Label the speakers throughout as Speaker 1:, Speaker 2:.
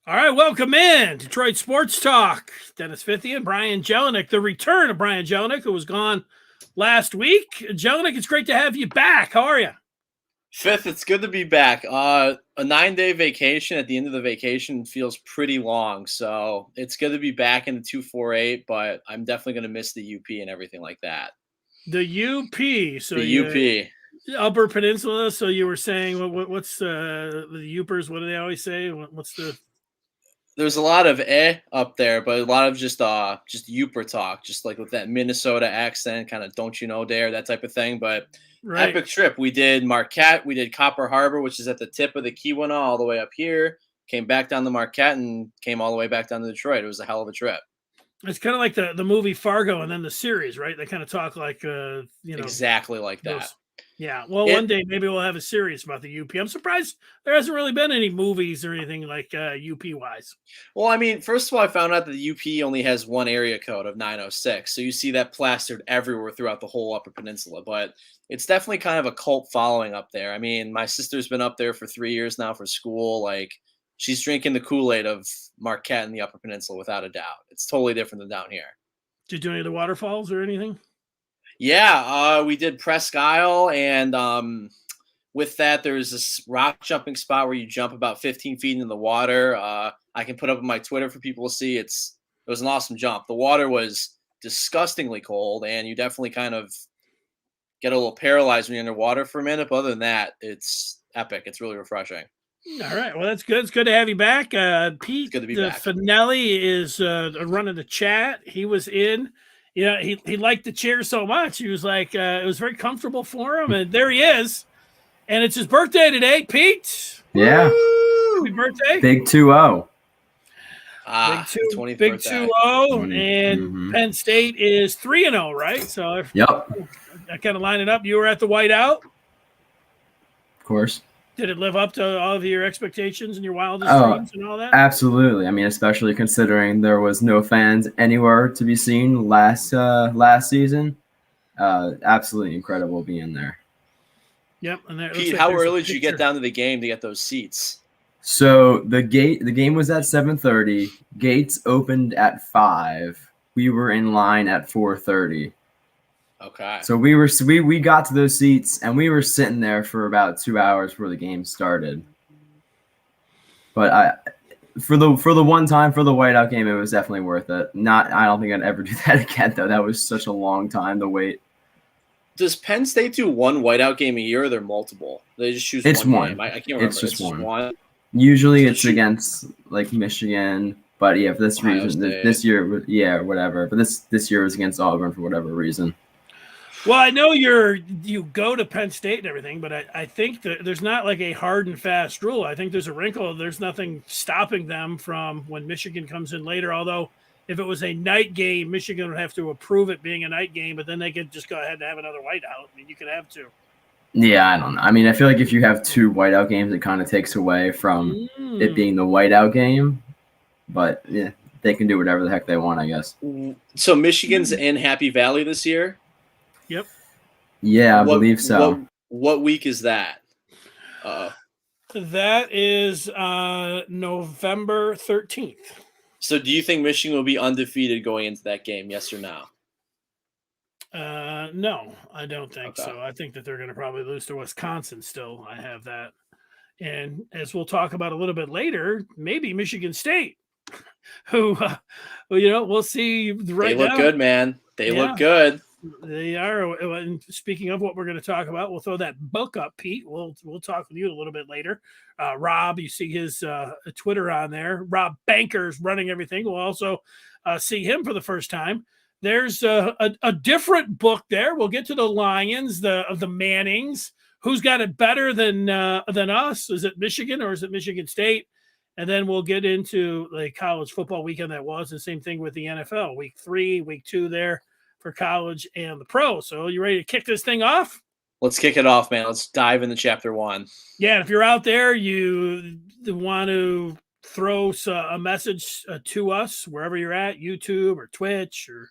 Speaker 1: All right, welcome in Detroit Sports Talk. Dennis Fithy and Brian Jelinek. The return of Brian Jelinek, who was gone last week. Jelinek, it's great to have you back. How are you?
Speaker 2: Fith, it's good to be back. A 9-day vacation at the end of the vacation feels pretty long, so it's good to be back in the 248. But I'm definitely going to miss the UP and everything like that.
Speaker 1: The UP. So
Speaker 2: the UP.
Speaker 1: Upper Peninsula. So you were saying, what's the Upers? What do they always say? What's the?
Speaker 2: There's a lot of up there, but a lot of just Uper talk, just like with that Minnesota accent, kind of don't you know dare, that type of thing. But
Speaker 1: Right.
Speaker 2: Epic trip. We did Marquette, we did Copper Harbor, which is at the tip of the Keweenaw, all the way up here. Came back down to Marquette and came all the way back down to Detroit. It was a hell of a trip.
Speaker 1: It's kind of like the movie Fargo and then the series, right? They kind of talk like
Speaker 2: exactly like that.
Speaker 1: Yeah. Well, one day maybe we'll have a series about the UP. I'm surprised there hasn't really been any movies or anything like UP wise.
Speaker 2: Well, I mean, first of all, I found out that the UP only has one area code of 906. So you see that plastered everywhere throughout the whole Upper Peninsula. But it's definitely kind of a cult following up there. I mean, my sister's been up there for 3 years now for school. Like, she's drinking the Kool-Aid of Marquette and the Upper Peninsula without a doubt. It's totally different than down here.
Speaker 1: Did you do any of the waterfalls or anything?
Speaker 2: Yeah, we did Presque Isle, and with that, there's this rock jumping spot where you jump about 15 feet into the water. I can put up on my Twitter for people to see. It was an awesome jump. The water was disgustingly cold, and you definitely kind of get a little paralyzed when you're underwater for a minute. But other than that, it's epic. It's really refreshing.
Speaker 1: All right. Well, that's good. It's good to have you back. Pete,
Speaker 2: good to be back.
Speaker 1: Finelli is running the chat. He was in. You know, he liked the chair so much. He was like, it was very comfortable for him. And there he is. And it's his birthday today, Pete.
Speaker 3: Yeah.
Speaker 1: Woo! Happy birthday.
Speaker 3: Big 2-0.
Speaker 1: Big 2-0. And Penn State is 3-0, right? So I kind of line it up. You were at the Whiteout.
Speaker 3: Of course.
Speaker 1: Did it live up to all of your expectations and your wildest dreams and all that?
Speaker 3: Absolutely. I mean, especially considering there was no fans anywhere to be seen last season. Absolutely incredible being there.
Speaker 1: Yep. And
Speaker 2: Pete, how early did you get down to the game to get those seats?
Speaker 3: So the game was at 7:30. Gates opened at 5. We were in line at 4:30.
Speaker 2: Okay.
Speaker 3: So we got to those seats and we were sitting there for about 2 hours before the game started. But for the one time for the Whiteout game, it was definitely worth it. I don't think I'd ever do that again though. That was such a long time to wait.
Speaker 2: Does Penn State do one Whiteout game a year or they're multiple? They just choose one game. I can't remember.
Speaker 3: It's just one. Usually it's against like Michigan, but yeah, for this reason, this year, yeah, whatever. But this year was against Auburn for whatever reason.
Speaker 1: Well, I know you go to Penn State and everything, but I think that there's not like a hard and fast rule. I think there's a wrinkle. There's nothing stopping them from when Michigan comes in later. Although if it was a night game, Michigan would have to approve it being a night game, but then they could just go ahead and have another Whiteout. I mean, you could have two.
Speaker 3: Yeah, I don't know. I mean, I feel like if you have two Whiteout games, it kind of takes away from it being the Whiteout game. But yeah, they can do whatever the heck they want, I guess.
Speaker 2: So Michigan's in Happy Valley this year?
Speaker 1: Yep.
Speaker 3: Yeah, I believe so.
Speaker 2: What week is that?
Speaker 1: That is November 13th.
Speaker 2: So do you think Michigan will be undefeated going into that game, yes or no?
Speaker 1: No, I don't think so. I think that they're going to probably lose to Wisconsin still. I have that. And as we'll talk about a little bit later, maybe Michigan State, who, we'll see right now.
Speaker 2: They look good, man. They look good.
Speaker 1: They are. And speaking of what we're going to talk about, we'll throw that book up, Pete. We'll talk with you a little bit later. Rob, you see his Twitter on there. Rob Banker's running everything. We'll also see him for the first time. There's a different book there. We'll get to the Lions, of the Mannings. Who's got it better than us? Is it Michigan or is it Michigan State? And then we'll get into the college football weekend that was. The same thing with the NFL. Week 3, week 2 there for college and the pro. So you ready to kick this thing off?
Speaker 2: Let's kick it off, man. Let's dive into chapter 1.
Speaker 1: Yeah, if you're out there, you want to throw a message to us wherever you're at, YouTube or Twitch or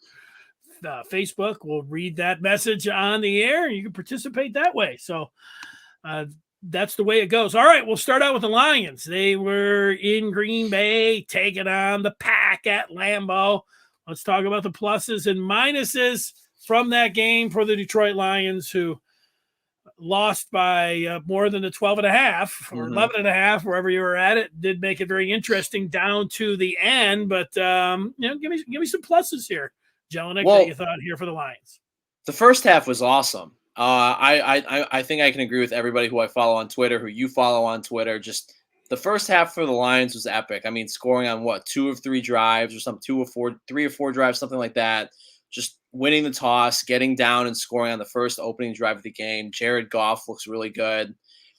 Speaker 1: Facebook. We'll read that message on the air and you can participate that way. So that's the way it goes. All right, we'll start out with the Lions. They were in Green Bay taking on the Pack at Lambeau. Let's talk about the pluses and minuses from that game for the Detroit Lions, who lost by more than the 12.5 or 11.5, wherever you were at. It did make it very interesting down to the end, but give me some pluses here, Jelinek, that you thought here for the Lions.
Speaker 2: The first half was awesome. I think I can agree with everybody who I follow on Twitter, who you follow on Twitter. Just the first half for the Lions was epic. I mean, scoring on 2 of 3 drives or some 3 or 4 drives, something like that. Just winning the toss, getting down and scoring on the first opening drive of the game. Jared Goff looks really good.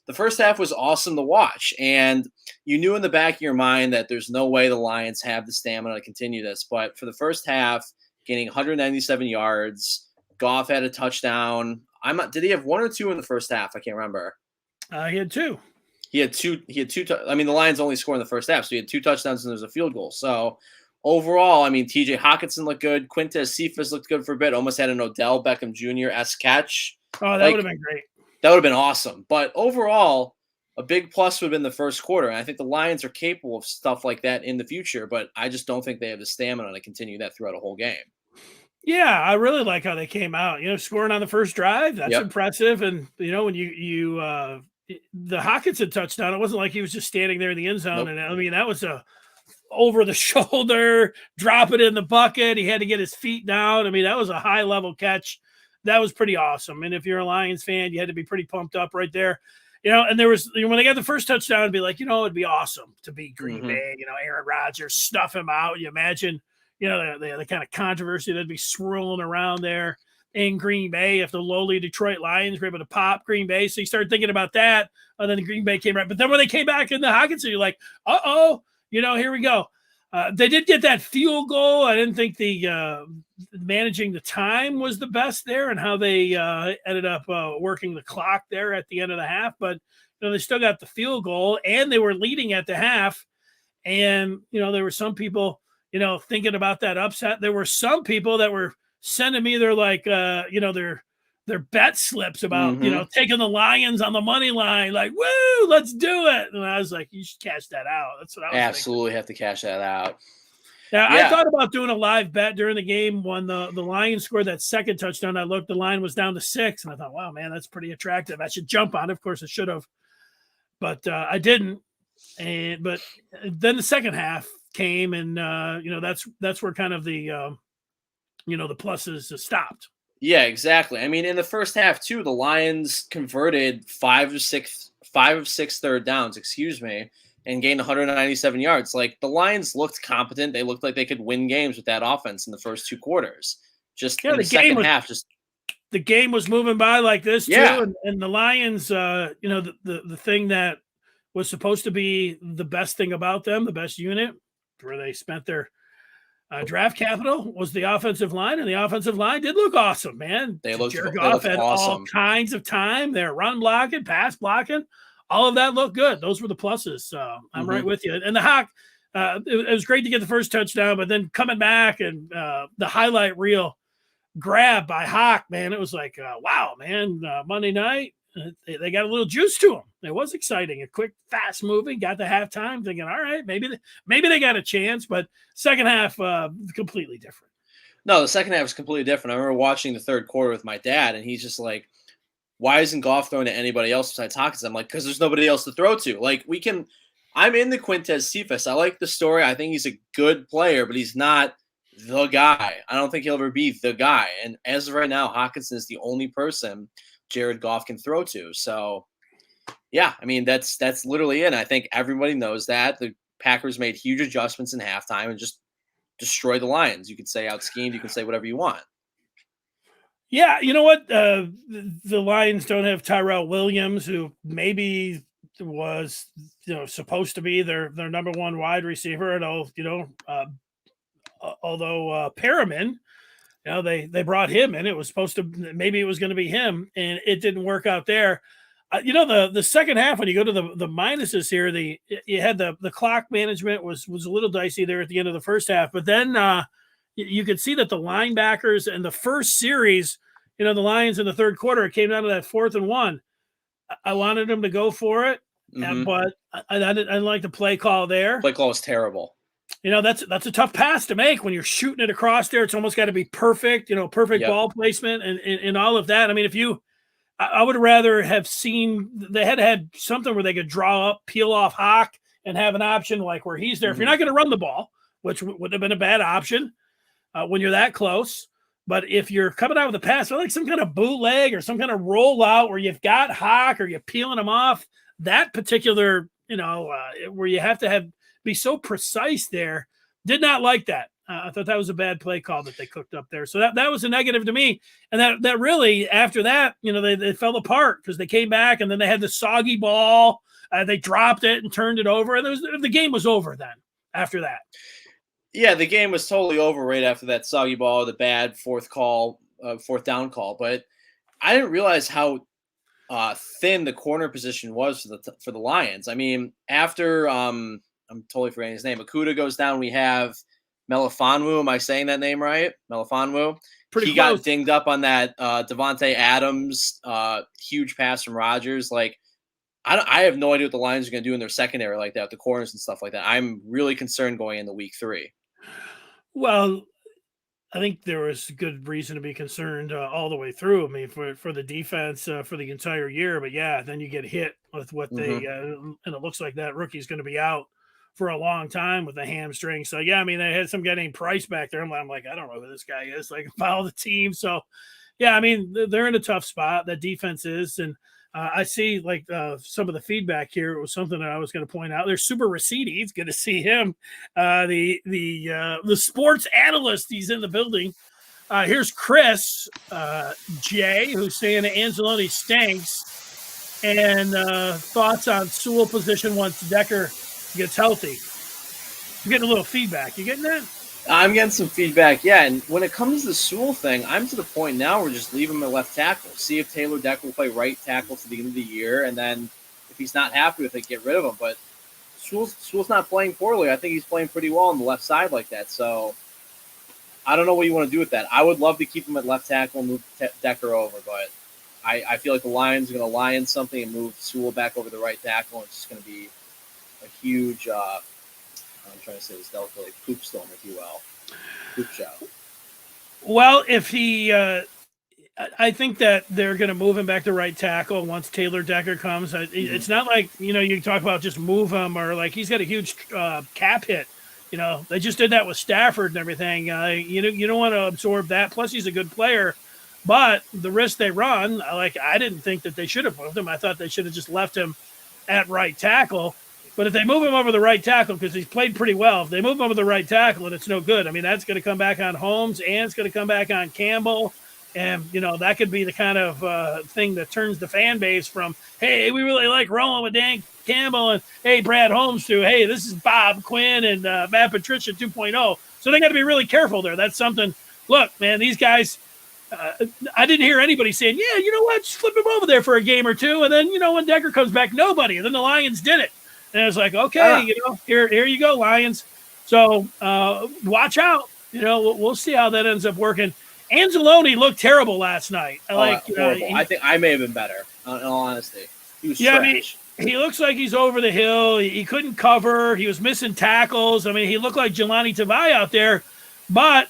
Speaker 2: The first half was awesome to watch, and you knew in the back of your mind that there's no way the Lions have the stamina to continue this. But for the first half, getting 197 yards, Goff had a touchdown. Did he have 1 or 2 in the first half? I can't remember.
Speaker 1: He had 2.
Speaker 2: He had two. I mean, the Lions only scored in the first half, so he had 2 touchdowns and there was a field goal. So overall, I mean, T.J. Hockenson looked good. Quintez Cephas looked good for a bit. Almost had an Odell Beckham Jr.-esque catch.
Speaker 1: Oh, that would have been great.
Speaker 2: That would have been awesome. But overall, a big plus would have been the first quarter. And I think the Lions are capable of stuff like that in the future, but I just don't think they have the stamina to continue that throughout a whole game.
Speaker 1: Yeah, I really like how they came out. Scoring on the first drive, that's impressive. And, when the Hockenson touchdown, it wasn't like he was just standing there in the end zone. Nope. And I mean, that was a over the shoulder, drop it in the bucket. He had to get his feet down. I mean, that was a high level catch. That was pretty awesome. And if you're a Lions fan, you had to be pretty pumped up right there. And there was, when they got the first touchdown, it'd be like, it'd be awesome to beat Green Bay, Aaron Rodgers, stuff him out. You imagine, the kind of controversy that'd be swirling around there in Green Bay if the lowly Detroit Lions were able to pop Green Bay. So you start thinking about that. And then the Green Bay came right. But then when they came back in the Hockenson, you're like, here we go. They did get that field goal. I didn't think the managing the time was the best there and how they ended up working the clock there at the end of the half. But, they still got the field goal and they were leading at the half. And, there were some people, thinking about that upset. There were some people that were sending me their their bet slips about, taking the Lions on the money line, like, woo, let's do it. And I was like, you should cash that out. That's what I was
Speaker 2: absolutely thinking. Have to cash that out.
Speaker 1: Now, I thought about doing a live bet during the game when the Lions scored that second touchdown. I looked, the line was down to 6, and I thought, wow, man, that's pretty attractive. I should jump on it. Of course, I should have, but I didn't. But then the second half came, and that's where kind of the the pluses stopped.
Speaker 2: Yeah, exactly. I mean, in the first half too, the Lions converted 5 of 6 third downs, and gained 197 yards. Like, the Lions looked competent. They looked like they could win games with that offense in the first 2 quarters. Just in the second half,
Speaker 1: the game was moving by like this too, and the Lions, the thing that was supposed to be the best thing about them, the best unit, where they spent their draft capital, was the offensive line, and the offensive line did look awesome, man. Jared Goff had awesome. All kinds of time. They're run blocking, pass blocking, all of that looked good. Those were the pluses. I'm right with you. And the Hawk, it was great to get the first touchdown, but then coming back and the highlight reel grab by Hawk, man, it was like, wow, man, Monday night, they got a little juice to them. It was exciting, a quick, fast moving. Got to halftime, thinking, all right, maybe they got a chance. But second half, completely different.
Speaker 2: No, the second half was completely different. I remember watching the third quarter with my dad, and he's just like, "Why isn't Goff throwing to anybody else besides Hawkins?" I'm like, "Because there's nobody else to throw to. Like, we can." I'm in the Quintez Cephas. I like the story. I think he's a good player, but he's not the guy. I don't think he'll ever be the guy. And as of right now, Hockenson is the only person Jared Goff can throw to. So, yeah, I mean, that's literally it. And I think everybody knows that. The Packers made huge adjustments in halftime and just destroyed the Lions. You could say out-schemed. You can say whatever you want.
Speaker 1: Yeah, you know what? The Lions don't have Tyrell Williams, who maybe was supposed to be their number one wide receiver. And although Perriman, they brought him in. It was supposed to, maybe it was going to be him, and it didn't work out there. The second half, when you go to the minuses here, you had the clock management was a little dicey there at the end of the first half, but then you could see that the linebackers and the first series, the Lions in the third quarter, it came down to that 4th and 1. I wanted him to go for it, but I didn't like the play call there.
Speaker 2: Play call was terrible.
Speaker 1: That's a tough pass to make when you're shooting it across there. It's almost got to be perfect, perfect ball placement and all of that. I mean, I would rather have seen they had something where they could draw up, peel off Hawk, and have an option like where he's there. If you're not going to run the ball, which would have been a bad option when you're that close. But if you're coming out with a pass, or like some kind of bootleg or some kind of rollout where you've got Hawk or you're peeling him off, that particular, where you have to be so precise there, did not like that. I thought that was a bad play call that they cooked up there. So that was a negative to me. And that really, after that, they fell apart because they came back and then they had the soggy ball. They dropped it and turned it over. And the game was over then after that.
Speaker 2: Yeah, the game was totally over right after that soggy ball, the bad fourth down call. But I didn't realize how thin the corner position was for the Lions. I mean, after I'm totally forgetting his name. Akuda goes down. We have Melifonwu. Am I saying that name right? Melifonwu. He got dinged up on that Devontae Adams huge pass from Rodgers. Like, I have no idea what the Lions are going to do in their secondary like that, the corners and stuff like that. I'm really concerned going into week 3.
Speaker 1: Well, I think there was good reason to be concerned all the way through. I mean, for the defense for the entire year. But yeah, then you get hit with what they and it looks like that rookie's going to be out for a long time with a hamstring. So yeah, I mean, they had some guy named Price back there. I'm like, I don't know who this guy is. Like, follow the team. So yeah, I mean, they're in a tough spot. That defense is, and I see like some of the feedback here. It was something that I was going to point out. There's Super Raciti. It's good to see him. The sports analyst. He's in the building. Here's Chris J, who's saying that Anzalone stinks, and thoughts on Sewell position once Decker gets healthy. I'm getting a little feedback. You getting that?
Speaker 2: I'm getting some feedback, yeah. And when it comes to the Sewell thing, I'm to the point now where just leave him at left tackle. See if Taylor Decker will play right tackle to the end of the year, and then if he's not happy with it, get rid of him. But Sewell's not playing poorly. I think he's playing pretty well on the left side like that. So I don't know what you want to do with that. I would love to keep him at left tackle and move Decker over, but I feel like the Lions are going to lie in something and move Sewell back over the right tackle. And it's just going to be a huge I'm trying to say this delicately, poop storm, if you will. Poop show.
Speaker 1: Well, if he I think that they're going to move him back to right tackle once Taylor Decker comes. It's not like, you talk about just move him or like he's got a huge cap hit. They just did that with Stafford and everything. You don't want to absorb that. Plus, he's a good player. But the risk they run, I didn't think that they should have moved him. I thought they should have just left him at right tackle. But if they move him over the right tackle, because he's played pretty well, if they move him over the right tackle and it's no good, I mean, that's going to come back on Holmes and it's going to come back on Campbell. And, that could be the kind of thing that turns the fan base from, hey, we really like rolling with Dan Campbell and, hey, Brad Holmes to, hey, this is Bob Quinn and Matt Patricia 2.0. So they got to be really careful there. That's something. Look, man, these guys, I didn't hear anybody saying, yeah, you know what, just flip him over there for a game or two. And then, when Decker comes back, nobody. And then the Lions did it. And it was like, okay, here you go, Lions. So watch out. We'll see how that ends up working. Anzalone looked terrible last night.
Speaker 2: Horrible. I think I may have been better, in all honesty. He was trash.
Speaker 1: I mean, he looks like he's over the hill. He couldn't cover. He was missing tackles. I mean, he looked like Jelani Tavai out there, but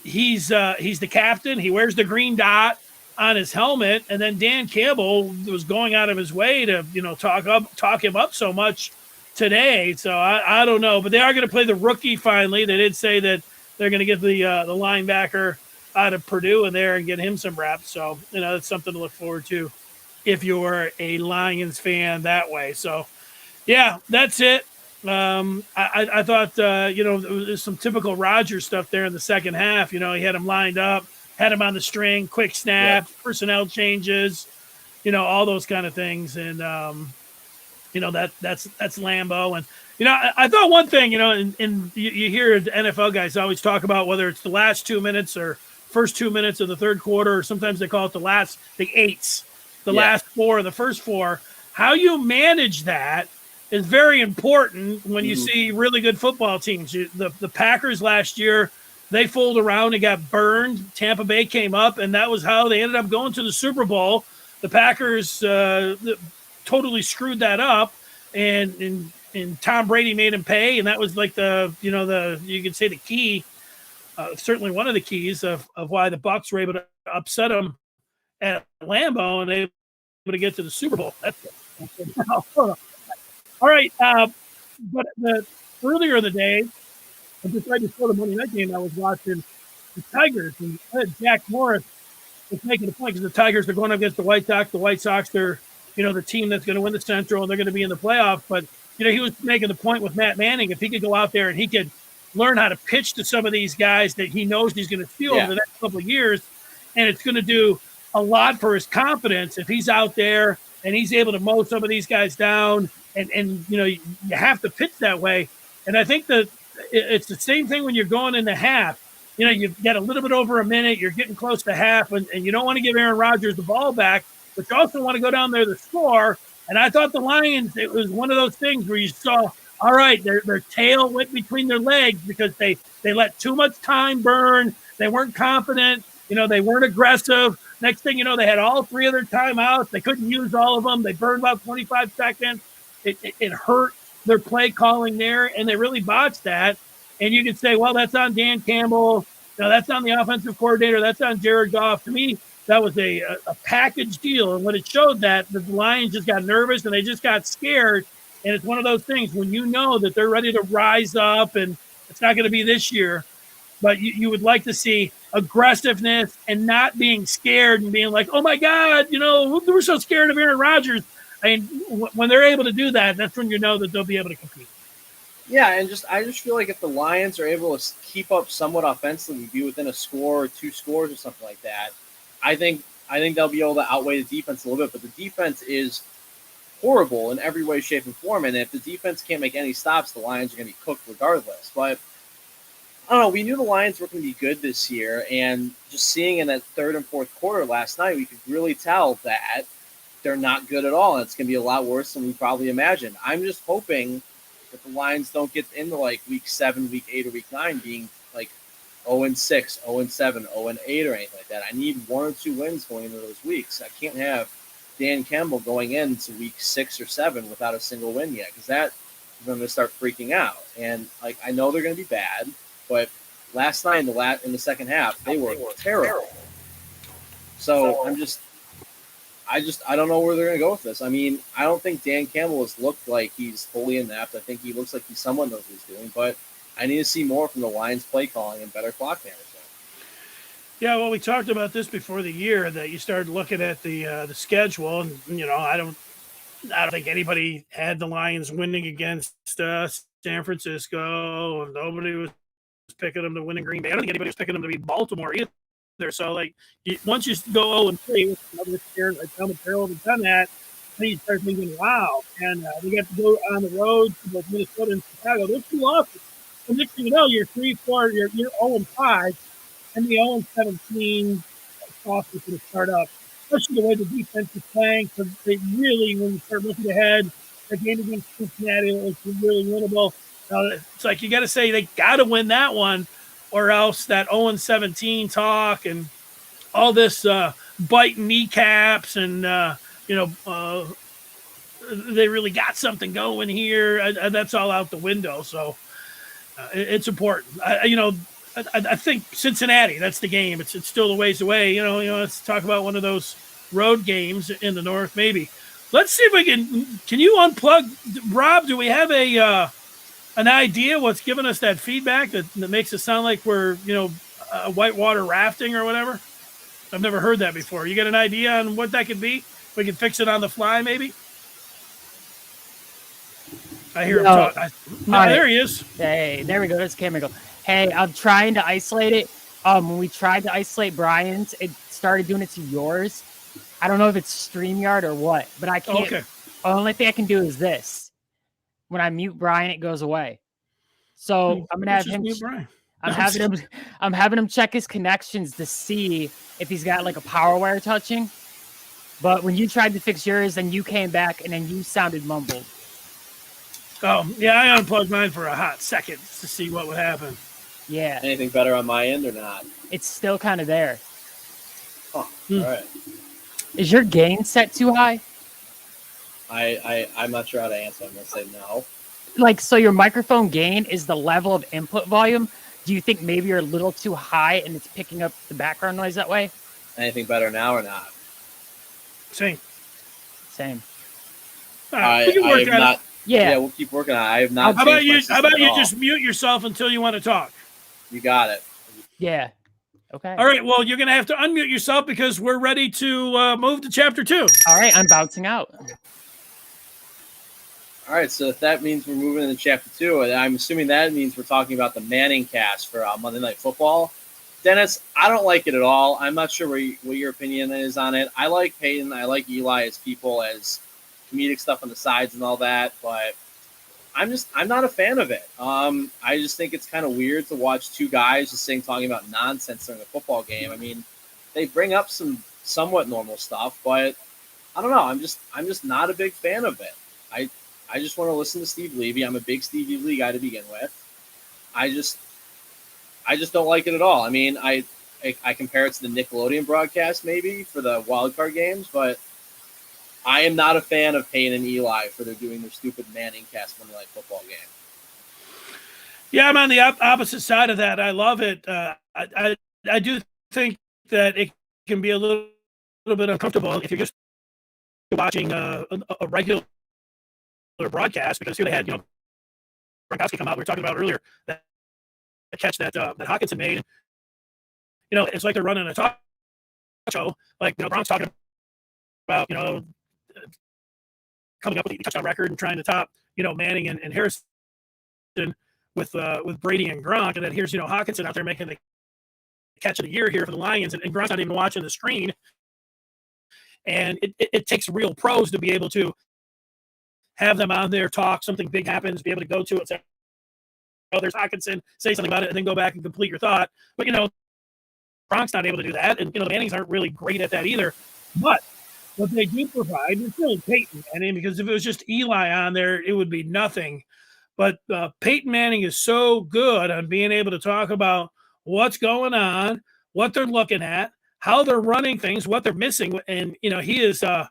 Speaker 1: he's the captain. He wears the green dot on his helmet, and then Dan Campbell was going out of his way to talk him up so much today. So I don't know, but they are going to play the rookie finally. They did say that they're going to get the linebacker out of Purdue in there and get him some reps. So it's something to look forward to if you're a Lions fan that way. So yeah, that's it. I thought there's some typical Rodgers stuff there in the second half. He had him lined up, had him on the string, quick snap, personnel changes, all those kind of things. And that's Lambeau. And, I thought one thing, and you hear the NFL guys always talk about whether it's the last 2 minutes or first 2 minutes of the third quarter, or sometimes they call it the eights, last 4, the first 4. How you manage that is very important when you see really good football teams. The Packers last year, they fooled around and got burned. Tampa Bay came up, and that was how they ended up going to the Super Bowl. The Packers, totally screwed that up, and Tom Brady made him pay, and that was like you could say the key, certainly one of the keys of why the Bucs were able to upset them at Lambeau and able to get to the Super Bowl. That's all right. But earlier in the day, and just right before the Monday night game, I was watching the Tigers, and Jack Morris was making a point because the Tigers are going up against the White Sox. The White Sox, they're the team that's going to win the Central, and they're going to be in the playoffs. But he was making the point with Matt Manning, if he could go out there and he could learn how to pitch to some of these guys that he knows he's going to see over the next couple of years, and it's going to do a lot for his confidence if he's out there and he's able to mow some of these guys down, and you have to pitch that way. And I think that it's the same thing when you're going into half. You've got a little bit over a minute, you're getting close to half, and you don't want to give Aaron Rodgers the ball back, but you also want to go down there to score. And I thought the Lions, it was one of those things where you saw, all right, their tail went between their legs because they let too much time burn. They weren't confident. They weren't aggressive. Next thing you know, they had all three of their timeouts. They couldn't use all of them. They burned about 25 seconds. It hurt their play calling there, and they really botched that. And you could say, well, that's on Dan Campbell. That's on the offensive coordinator. That's on Jared Goff. To me, that was a package deal. And when it showed that, the Lions just got nervous and they just got scared. And it's one of those things when you know that they're ready to rise up, and it's not going to be this year, but you would like to see aggressiveness and not being scared and being like, oh, my God, we're so scared of Aaron Rodgers. I mean, when they're able to do that, that's when you know that they'll be able to compete.
Speaker 2: Yeah, and I just feel like if the Lions are able to keep up somewhat offensively, be within a score or two scores or something like that, I think they'll be able to outweigh the defense a little bit. But the defense is horrible in every way, shape, and form. And if the defense can't make any stops, the Lions are going to be cooked regardless. But I don't know. We knew the Lions were going to be good this year, and just seeing in that third and fourth quarter last night, we could really tell that they're not good at all, and it's going to be a lot worse than we probably imagined. I'm just hoping that the Lions don't get into like week 7, week 8, or week 9 being like 0-6, 0-7, 0-8, or anything like that. I need 1 or 2 wins going into those weeks. I can't have Dan Campbell going into week 6 or 7 without a single win yet, because that is going to start freaking out. And like I know they're going to be bad, but last night in the second half they were terrible. So I don't know where they're going to go with this. I mean, I don't think Dan Campbell has looked like he's fully inept. I think he looks like he's someone knows what he's doing, but I need to see more from the Lions play calling and better clock management.
Speaker 1: Yeah, well, we talked about this before the year that you started looking at the schedule, and I don't think anybody had the Lions winning against San Francisco, and nobody was picking them to win in Green Bay. I don't think anybody was picking them to beat Baltimore either. So, like, once you go 0-3 with another year, like Terrell has done that, then you start thinking, wow. And we got to go on the road to both Minnesota and Chicago. Those 2 losses. And next thing you know, you're 3-4, you're 0-5, and the 0-17 toss is going to start up. Especially the way the defense is playing, because they really, when you start looking ahead, the game against Cincinnati was really winnable. It's like you got to say they got to win that one, or else that 0-17 talk and all this biting kneecaps and, they really got something going here. That's all out the window. So it's important. I think Cincinnati, that's the game. It's still a ways away. Let's talk about one of those road games in the North, maybe. Let's see if we can you unplug, Rob? Do we have an idea what's giving us that feedback that makes it sound like we're, whitewater rafting or whatever? I've never heard that before. You got an idea on what that could be? We can fix it on the fly, maybe? I hear him talk. There he is.
Speaker 4: Hey, there we go. There's the camera go. Hey, I'm trying to isolate it. When we tried to isolate Brian's, it started doing it to yours. I don't know if it's StreamYard or what, but I can't. Okay. The only thing I can do is this. When I mute Brian, it goes away. So I'm gonna have him. I'm having him check his connections to see if he's got like a power wire touching. But when you tried to fix yours, then you came back and then you sounded mumbled.
Speaker 1: Oh yeah, I unplugged mine for a hot second to see what would happen.
Speaker 4: Yeah.
Speaker 2: Anything better on my end or not?
Speaker 4: It's still kind of there.
Speaker 2: Oh, all right.
Speaker 4: Is your gain set too high?
Speaker 2: I'm not sure how to answer. I'm going to say no.
Speaker 4: Like, so your microphone gain is the level of input volume. Do you think maybe you're a little too high and it's picking up the background noise that way?
Speaker 2: Anything better now or not?
Speaker 1: Same.
Speaker 2: We can work on it. Yeah, we'll keep working on it. I have not.
Speaker 1: How about you just mute yourself until you want to talk?
Speaker 2: You got it.
Speaker 4: Yeah. Okay.
Speaker 1: All right. Well, you're going to have to unmute yourself because we're ready to move to chapter 2.
Speaker 4: All right. I'm bouncing out.
Speaker 2: All right. So if that means we're moving into chapter 2, and I'm assuming that means we're talking about the Manning cast for Monday Night Football. Dennis, I don't like it at all. I'm not sure what your opinion is on it. I like Peyton. I like Eli as people, as comedic stuff on the sides and all that, but I'm not a fan of it. I just think it's kind of weird to watch two guys just talking about nonsense during a football game. I mean, they bring up some somewhat normal stuff, but I don't know. I'm just not a big fan of it. I just want to listen to Steve Levy. I'm a big Steve Levy guy to begin with. I just don't like it at all. I mean, I compare it to the Nickelodeon broadcast maybe for the wildcard games, but I am not a fan of Payne and Eli for doing their stupid Manning cast Monday Night Football game.
Speaker 1: Yeah, I'm on the opposite side of that. I love it. I do think that it can be a little bit uncomfortable if you're just watching a regular broadcast, because here they had, Gronkowski come out. We were talking about earlier that catch that Hawkinson made. It's like they're running a talk show. Like, Gronk's talking about, coming up with the touchdown record and trying to top, Manning and Harrison with Brady and Gronk. And then here's, Hawkinson out there making the catch of the year here for the Lions, and Gronk's not even watching the screen. And it takes real pros to be able to have them on there, talk, something big happens, be able to go to it, say, oh, there's Hawkinson, say something about it, and then go back and complete your thought. But, Gronk's not able to do that, and, the Mannings aren't really great at that either. But what they do provide is still Peyton Manning, because if it was just Eli on there, it would be nothing. But Peyton Manning is so good on being able to talk about what's going on, what they're looking at, how they're running things, what they're missing. And, he is, I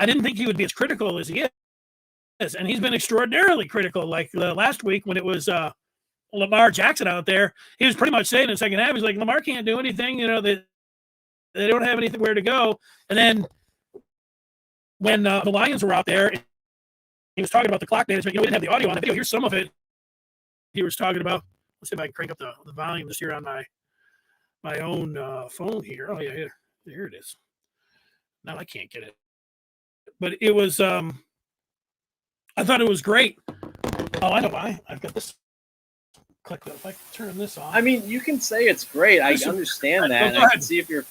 Speaker 1: didn't think he would be as critical as he is. And he's been extraordinarily critical. Like last week when it was Lamar Jackson out there, he was pretty much saying in the second half, he's like, Lamar can't do anything, they don't have anything where to go. And then when the Lions were out there, he was talking about the clock management. We didn't have the audio on the video. Here's some of it. He was talking about, let's see if I can crank up the volume just here on my own phone here. Oh, yeah, here it is. Now I can't get it. But it was, I thought it was great. Oh, I know why. I've got this. Click that. If I turn this off.
Speaker 2: I mean, you can say it's great. I understand that. I can see if you're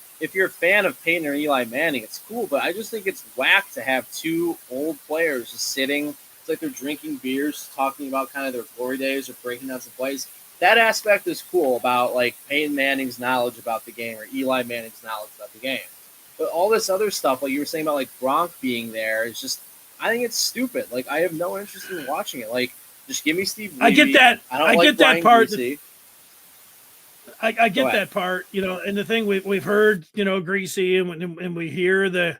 Speaker 2: a fan of Peyton or Eli Manning, it's cool. But I just think it's whack to have two old players just sitting. It's like they're drinking beers, talking about kind of their glory days or breaking down some plays. That aspect is cool about like Peyton Manning's knowledge about the game or Eli Manning's knowledge about the game. But all this other stuff, like you were saying about like Gronk being there, is just, I think it's stupid. Like, I have no interest in watching it. Like, just give me Steve Levy.
Speaker 1: I get that. I get that part. I get
Speaker 2: that
Speaker 1: part, and the thing we've heard, Greasy, and we hear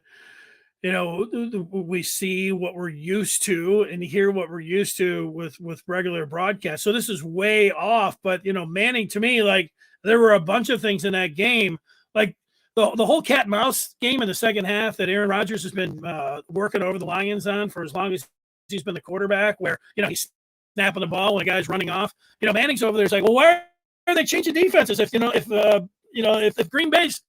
Speaker 1: we see what we're used to and hear what we're used to with regular broadcasts. So this is way off. But, Manning, to me, like, there were a bunch of things in that game, like the whole cat and mouse game in the second half that Aaron Rodgers has been working over the Lions on for as long as he's been the quarterback, where, he's snapping the ball when a guy's running off. Manning's over there. It's like, well, why are they changing defenses if Green Bay's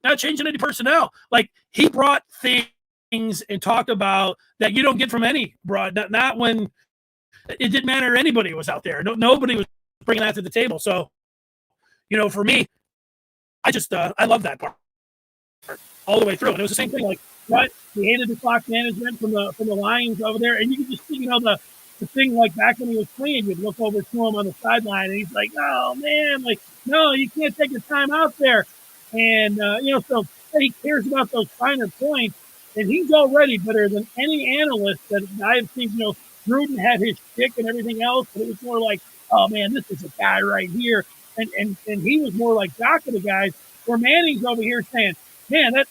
Speaker 1: not changing any personnel? Like, he brought things and talked about that you don't get from any broad, not when it didn't matter anybody was out there. Nobody was bringing that to the table. So, for me, I just I love that part all the way through. And it was the same thing. Like, what he hated the clock management from the Lions over there, and you can just see, the thing, like back when he was playing, you'd look over to him on the sideline, and he's like, "Oh man, like, no, you can't take the time out there." And so he cares about those finer points, and he's already better than any analyst that I've seen. Gruden had his shtick and everything else, but it was more like, "Oh man, this is a guy right here," and he was more like Doc of the guys. Where Manning's over here saying, "Man, that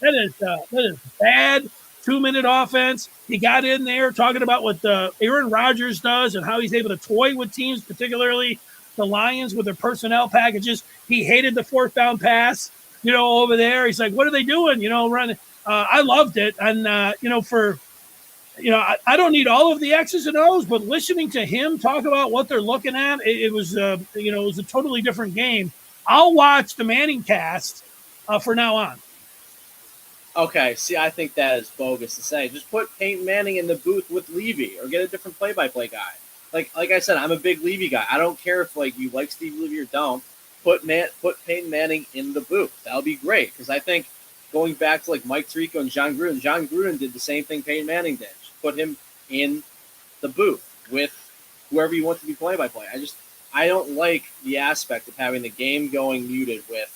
Speaker 1: is bad 2-minute offense. He got in there talking about what Aaron Rodgers does and how he's able to toy with teams, particularly the Lions with their personnel packages. He hated the 4th down pass, over there. He's like, what are they doing? Running. I loved it. And, I don't need all of the X's and O's, but listening to him talk about what they're looking at, it was a totally different game. I'll watch the Manning cast for now on.
Speaker 2: Okay, see, I think that is bogus to say. Just put Peyton Manning in the booth with Levy or get a different play-by-play guy. Like I said, I'm a big Levy guy. I don't care if you like Steve Levy or don't. Put Peyton Manning in the booth. That'll be great because I think going back to Mike Tirico and John Gruden did the same thing Peyton Manning did. Just put him in the booth with whoever you want to be play-by-play. I don't like the aspect of having the game going muted with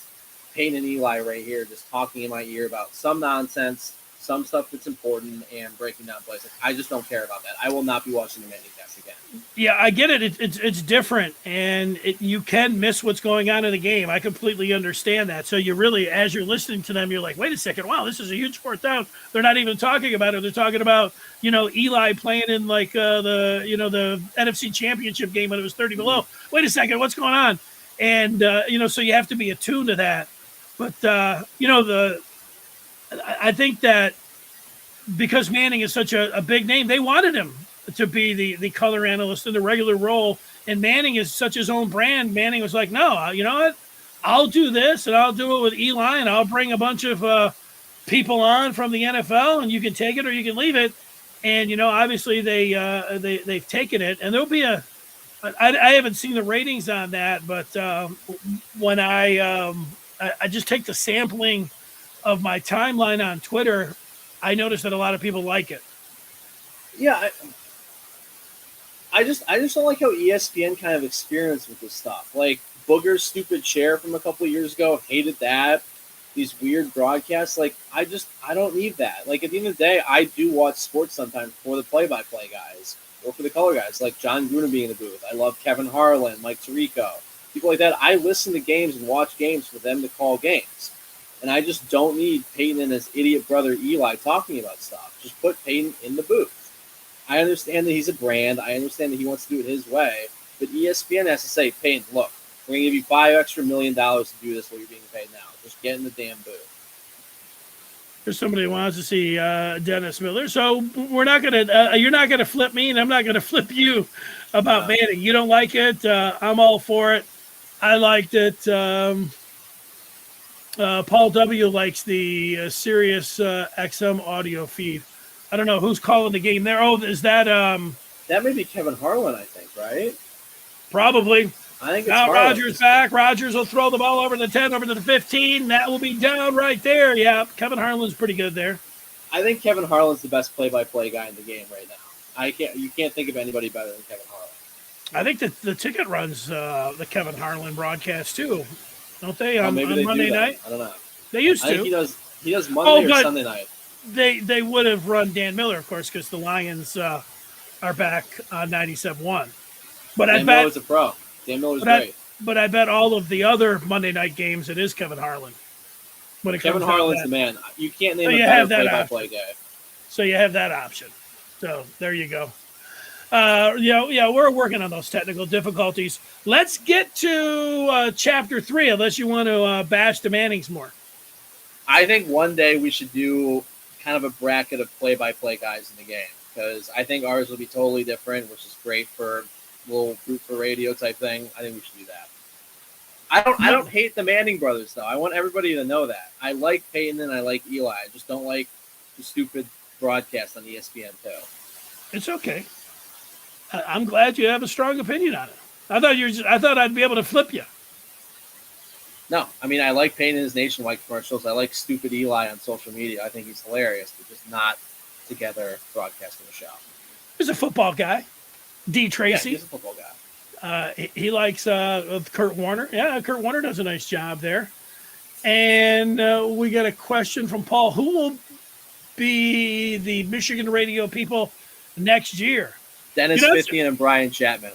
Speaker 2: Peyton and Eli right here just talking in my ear about some nonsense, some stuff that's important, and breaking down plays. I just don't care about that. I will not be watching the Manning cast again.
Speaker 1: Yeah, I get it. It's different, and you can miss what's going on in the game. I completely understand that. So you really, as you're listening to them, you're like, wait a second, wow, this is a huge 4th down. They're not even talking about it. They're talking about, Eli playing in the NFC Championship game when it was 30 below. Wait a second, what's going on? And, so you have to be attuned to that. But, I think that because Manning is such a big name, they wanted him to be the color analyst in the regular role. And Manning is such his own brand. Manning was like, no, you know what? I'll do this, and I'll do it with Eli, and I'll bring a bunch of people on from the NFL, and you can take it or you can leave it. And, obviously they've taken it. And there'll be I haven't seen the ratings on that, but when I just take the sampling of my timeline on Twitter, I noticed that a lot of people like it.
Speaker 2: Yeah, I just don't like how ESPN kind of experiments with this stuff. Like Booger's stupid chair from a couple of years ago, hated that. These weird broadcasts, I don't need that. At the end of the day, I do watch sports sometimes for the play-by-play guys or for the color guys, like John Gruden being in the booth. I love Kevin Harlan, Mike Tirico, people like that. I listen to games and watch games for them to call games. And I just don't need Peyton and his idiot brother Eli talking about stuff. Just put Peyton in the booth. I understand that he's a brand. I understand that he wants to do it his way. But ESPN has to say, Peyton, look, we're going to give you $5 million to do this while you're being paid now. Just get in the damn booth.
Speaker 1: There's somebody who wants to see Dennis Miller. So we're not going to you're not going to flip me, and I'm not going to flip you about Manning. You don't like it. I'm all for it. I liked it. Paul W. likes the Sirius XM audio feed. I don't know who's calling the game there. Oh, is that
Speaker 2: that may be Kevin Harlan, I think, right?
Speaker 1: Probably.
Speaker 2: I think it's
Speaker 1: now
Speaker 2: Harlan.
Speaker 1: Rodgers back. Rodgers will throw the ball over the 10, over to the 15. That will be down right there. Yeah, Kevin Harlan's pretty good there.
Speaker 2: I think Kevin Harlan's the best play-by-play guy in the game right now. You can't think of anybody better than Kevin Harlan.
Speaker 1: I think that the ticket runs the Kevin Harlan broadcast too, don't they? On Monday night.
Speaker 2: I don't know.
Speaker 1: They used to.
Speaker 2: I think he does Monday or Sunday night.
Speaker 1: They would have run Dan Miller, of course, because the Lions are back on 97.1. But
Speaker 2: Dan Miller's a pro. Dan Miller's great.
Speaker 1: But I bet all of the other Monday night games, it is Kevin Harlan.
Speaker 2: Kevin Harlan's the man. You can't name a better play-by-play guy.
Speaker 1: So you have that option. So there you go. We're working on those technical difficulties. Let's get to Chapter 3, unless you want to bash the Mannings more.
Speaker 2: I think one day we should do kind of a bracket of play-by-play guys in the game, because I think ours will be totally different, which is great for a little group for radio type thing. I think we should do that. I don't hate the Manning brothers, though. I want everybody to know that. I like Peyton and I like Eli. I just don't like the stupid broadcast on ESPN, too.
Speaker 1: It's okay. I'm glad you have a strong opinion on it. I thought I'd be able to flip you.
Speaker 2: No, I mean, I like Peyton and his Nationwide commercials. I like stupid Eli on social media. I think he's hilarious, but just not together broadcasting the show.
Speaker 1: He's a football guy. D. Tracy.
Speaker 2: Yeah, he's a football guy.
Speaker 1: He likes Kurt Warner. Yeah, Kurt Warner does a nice job there. And we got a question from Paul. Who will be the Michigan radio people next year?
Speaker 2: Dennis Fithian and Brian Chapman.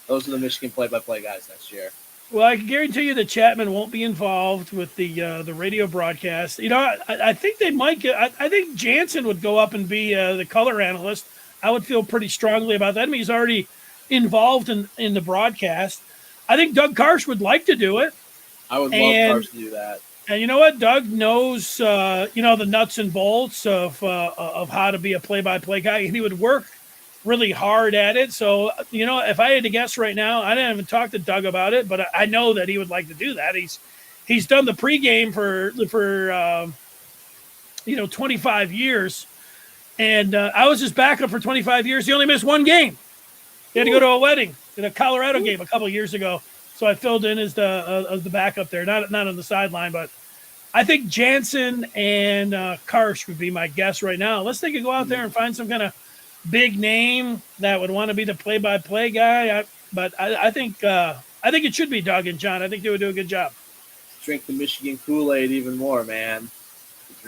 Speaker 2: Those are the Michigan play-by-play guys next year.
Speaker 1: Well, I can guarantee you that Chapman won't be involved with the radio broadcast. You know, I think they might get. I think Jansen would go up and be the color analyst. I would feel pretty strongly about that. I mean, he's already involved in the broadcast. I think Doug Karsh would like to do it.
Speaker 2: I would love Karsh to do that.
Speaker 1: And you know what? Doug knows, the nuts and bolts of how to be a play-by-play guy, and he would work really hard at it. So, if I had to guess right now, I didn't even talk to Doug about it, but I know that he would like to do that. He's done the pregame for 25 years, and I was his backup for 25 years. He only missed one game. He had to go to a wedding in a Colorado game a couple of years ago. So I filled in as the backup there, not on the sideline, but I think Jansen and Karsh would be my guess right now, unless they could go out there and find some kind of big name that would want to be the play-by-play guy. I think it should be Doug and John. I think they would do a good job.
Speaker 2: Drink the Michigan Kool-Aid even more, man.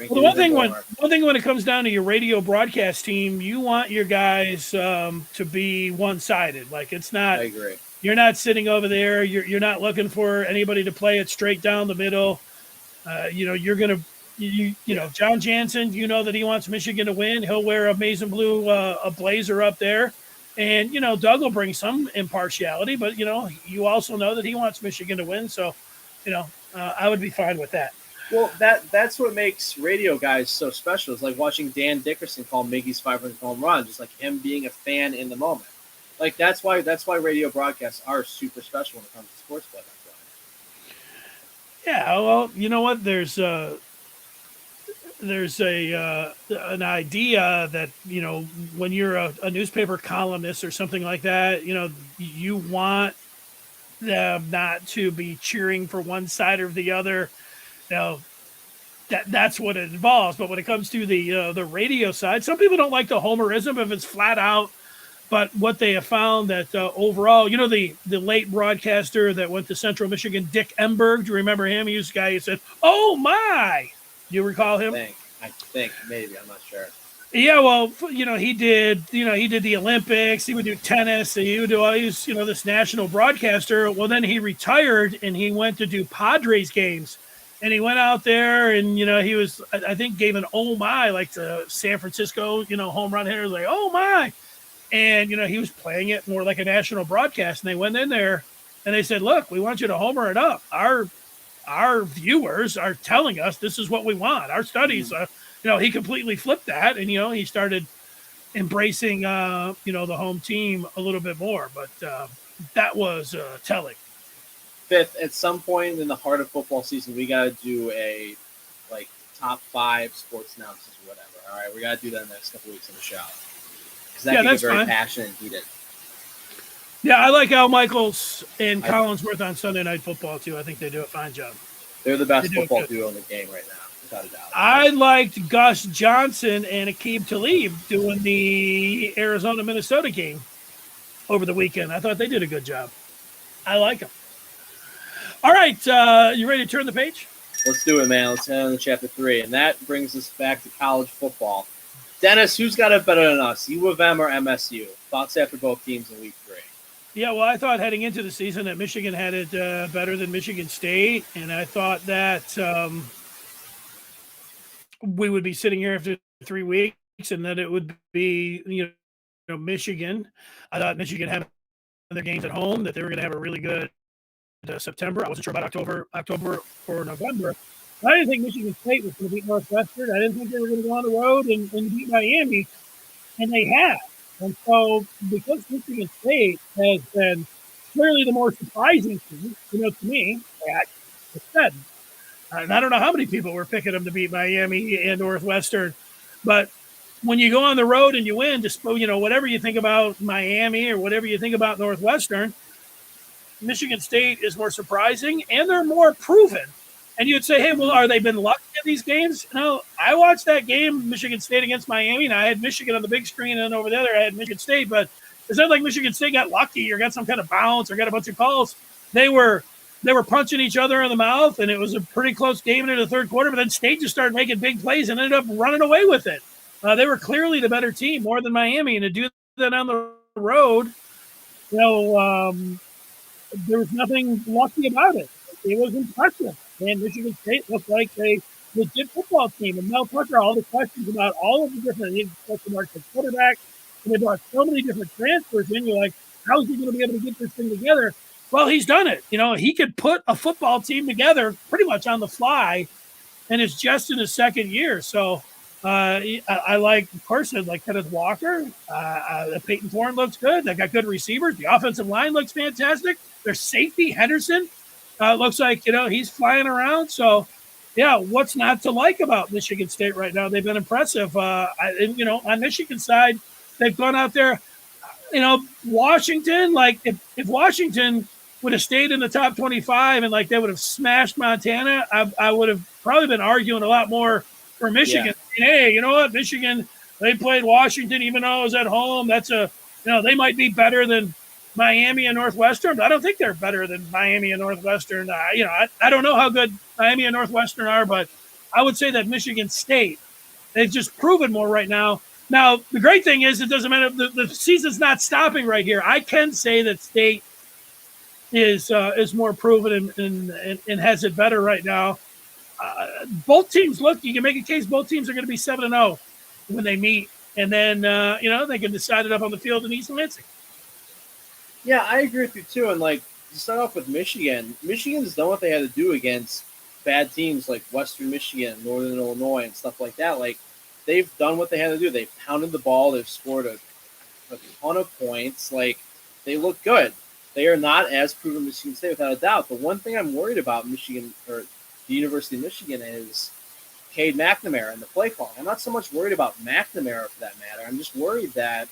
Speaker 1: Well, one thing when it comes down to your radio broadcast team, you want your guys to be one-sided. Like it's not.
Speaker 2: I agree.
Speaker 1: You're not sitting over there. You're not looking for anybody to play it straight down the middle. You're gonna, John Jansen. You know that he wants Michigan to win. He'll wear a maize and blue a blazer up there, and Doug will bring some impartiality. But you also know that he wants Michigan to win. So, I would be fine with that.
Speaker 2: Well, that's what makes radio guys so special. It's like watching Dan Dickerson call Miggy's 500th home run, just like him being a fan in the moment. Like that's why radio broadcasts are super special when it comes to sports play.
Speaker 1: Yeah, well, you know what? There's an idea that when you're a newspaper columnist or something like that, you want them not to be cheering for one side or the other. That's what it involves. But when it comes to the radio side, some people don't like the homerism if it's flat out. But what they have found that overall, the late broadcaster that went to Central Michigan, Dick Emberg, do you remember him? He was the guy who said, "Oh my!" Do you recall him?
Speaker 2: I think maybe, I'm not sure.
Speaker 1: Yeah, well, he did the Olympics. He would do tennis. He would do all these, this national broadcaster. Well, then he retired and he went to do Padres games. And he went out there and, he was, I think, gave an "oh my," like the San Francisco, home run hitters, like, "Oh my." And, he was playing it more like a national broadcast. And they went in there and they said, "Look, we want you to homer it up. Our viewers are telling us this is what we want. Our studies," he completely flipped that. And, he started embracing, the home team a little bit more. But that was telling.
Speaker 2: Fith, at some point in the heart of football season, we got to do a, top 5 sports announcers or whatever. All right, we got to do that in the next couple weeks on the show. Because that can get very passionate and heated.
Speaker 1: Yeah, I like Al Michaels and Collinsworth on Sunday Night Football, too. I think they do a fine job.
Speaker 2: They're the best football duo in the game right now, without a doubt.
Speaker 1: I liked Gus Johnson and Aqib Talib doing the Arizona-Minnesota game over the weekend. I thought they did a good job. I like them. All right, you ready to turn the page?
Speaker 2: Let's do it, man. Let's head on to Chapter 3. And that brings us back to college football. Dennis, who's got it better than us, U of M or MSU? Thoughts after both teams in Week 3?
Speaker 1: Yeah, well, I thought heading into the season that Michigan had it better than Michigan State, and I thought that we would be sitting here after 3 weeks and that it would be, Michigan. I thought Michigan had their games at home, that they were going to have a really good September. I wasn't sure about October or November. I didn't think Michigan State was going to beat Northwestern. I didn't think they were going to go on the road and beat Miami, and they have. And so, because Michigan State has been clearly the more surprising team, to me, like I said, and I don't know how many people were picking them to beat Miami and Northwestern, but when you go on the road and you win, just whatever you think about Miami or whatever you think about Northwestern, Michigan State is more surprising and they're more proven. And you'd say, hey, well, are they been lucky at these games? No, I watched that game, Michigan State against Miami, and I had Michigan on the big screen, and over there I had Michigan State. But it's not like Michigan State got lucky or got some kind of bounce or got a bunch of calls. They were punching each other in the mouth, and it was a pretty close game into the third quarter. But then State just started making big plays and ended up running away with it. They were clearly the better team, more than Miami, and to do that on the road, there was nothing lucky about it. It was impressive. And Michigan State looked like a legit football team. And Mel Tucker, all the questions about all of the different question marks at quarterback, and they brought so many different transfers in. You're like, how is he going to be able to get this thing together? Well, he's done it. He could put a football team together pretty much on the fly, and it's just in his second year. So I like, of course, like Kenneth Walker. Peyton Thorne looks good. They got good receivers. The offensive line looks fantastic. Their safety, Henderson, looks like, he's flying around. So, yeah, what's not to like about Michigan State right now? They've been impressive. On Michigan side, they've gone out there. Washington, like if Washington would have stayed in the top 25 and like they would have smashed Montana, I would have probably been arguing a lot more for Michigan. Yeah. Hey, you know what? Michigan, they played Washington even though it was at home. That's they might be better than Miami and Northwestern, but I don't think they're better than Miami and Northwestern. I don't know how good Miami and Northwestern are, but I would say that Michigan State, they've just proven more right now. Now, the great thing is it doesn't matter. The season's not stopping right here. I can say that State is more proven and has it better right now. Both teams, you can make a case both teams are going to be 7-0 when they meet. And then, they can decide it up on the field in East Lansing.
Speaker 2: Yeah, I agree with you, too. And, to start off with Michigan's done what they had to do against bad teams like Western Michigan, Northern Illinois, and stuff like that. They've done what they had to do. They've pounded the ball. They've scored a ton of points. They look good. They are not as proven Michigan State without a doubt. The one thing I'm worried about Michigan or the University of Michigan is Cade Mcmahon and the play calling. I'm not so much worried about McNamara for that matter. I'm just worried that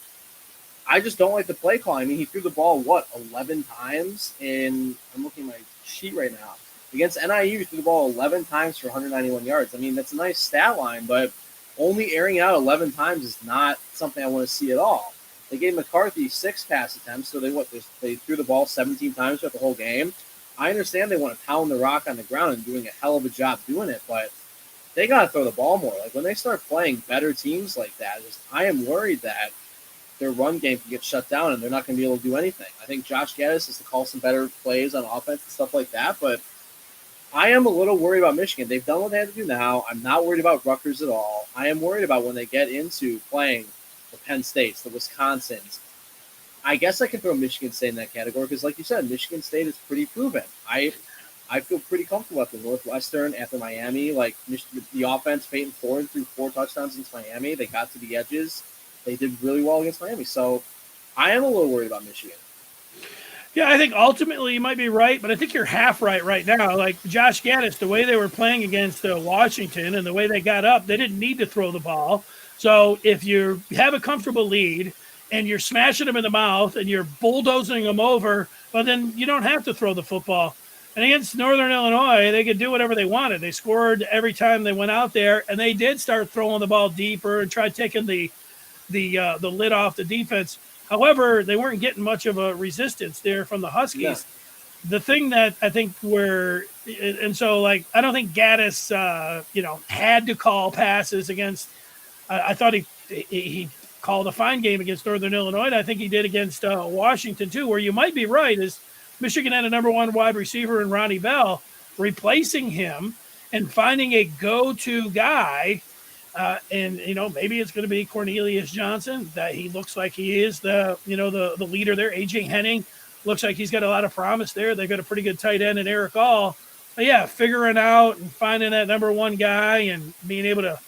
Speaker 2: I just don't like the play calling. I mean, he threw the ball, 11 times? I'm looking at my sheet right now. Against NIU, he threw the ball 11 times for 191 yards. I mean, that's a nice stat line, but only airing out 11 times is not something I want to see at all. They gave McCarthy 6 pass attempts, so they threw the ball 17 times throughout the whole game. I understand they want to pound the rock on the ground and doing a hell of a job doing it, but they got to throw the ball more. When they start playing better teams like that, I am worried that their run game can get shut down and they're not going to be able to do anything. I think Josh Gaddis has to call some better plays on offense and stuff like that, but I am a little worried about Michigan. They've done what they had to do now. I'm not worried about Rutgers at all. I am worried about when they get into playing the Penn States, the Wisconsins. I guess I can throw Michigan State in that category because, like you said, Michigan State is pretty proven. I feel pretty comfortable after Northwestern, after Miami. The offense, Peyton Thorne threw 4 touchdowns against Miami. They got to the edges. They did really well against Miami. So I am a little worried about Michigan.
Speaker 1: Yeah, I think ultimately you might be right, but I think you're half right now. Like Josh Gaddis, the way they were playing against Washington and the way they got up, they didn't need to throw the ball. So if you have a comfortable lead and you're smashing them in the mouth and you're bulldozing them over, well, then you don't have to throw the football. And against Northern Illinois, they could do whatever they wanted. They scored every time they went out there, and they did start throwing the ball deeper and try taking the lid off the defense. However, they weren't getting much of a resistance there from the Huskies. Yeah. The thing that I think I don't think Gaddis, had to call passes against. I thought he called a fine game against Northern Illinois, and I think he did against Washington too. Where you might be right is Michigan had a number 1 wide receiver in Ronnie Bell, replacing him and finding a go-to guy. And maybe it's going to be Cornelius Johnson. That he looks like he is the leader there. AJ Henning looks like he's got a lot of promise there. They've got a pretty good tight end in Eric All. But yeah, figuring out and finding that number 1 guy and being able to,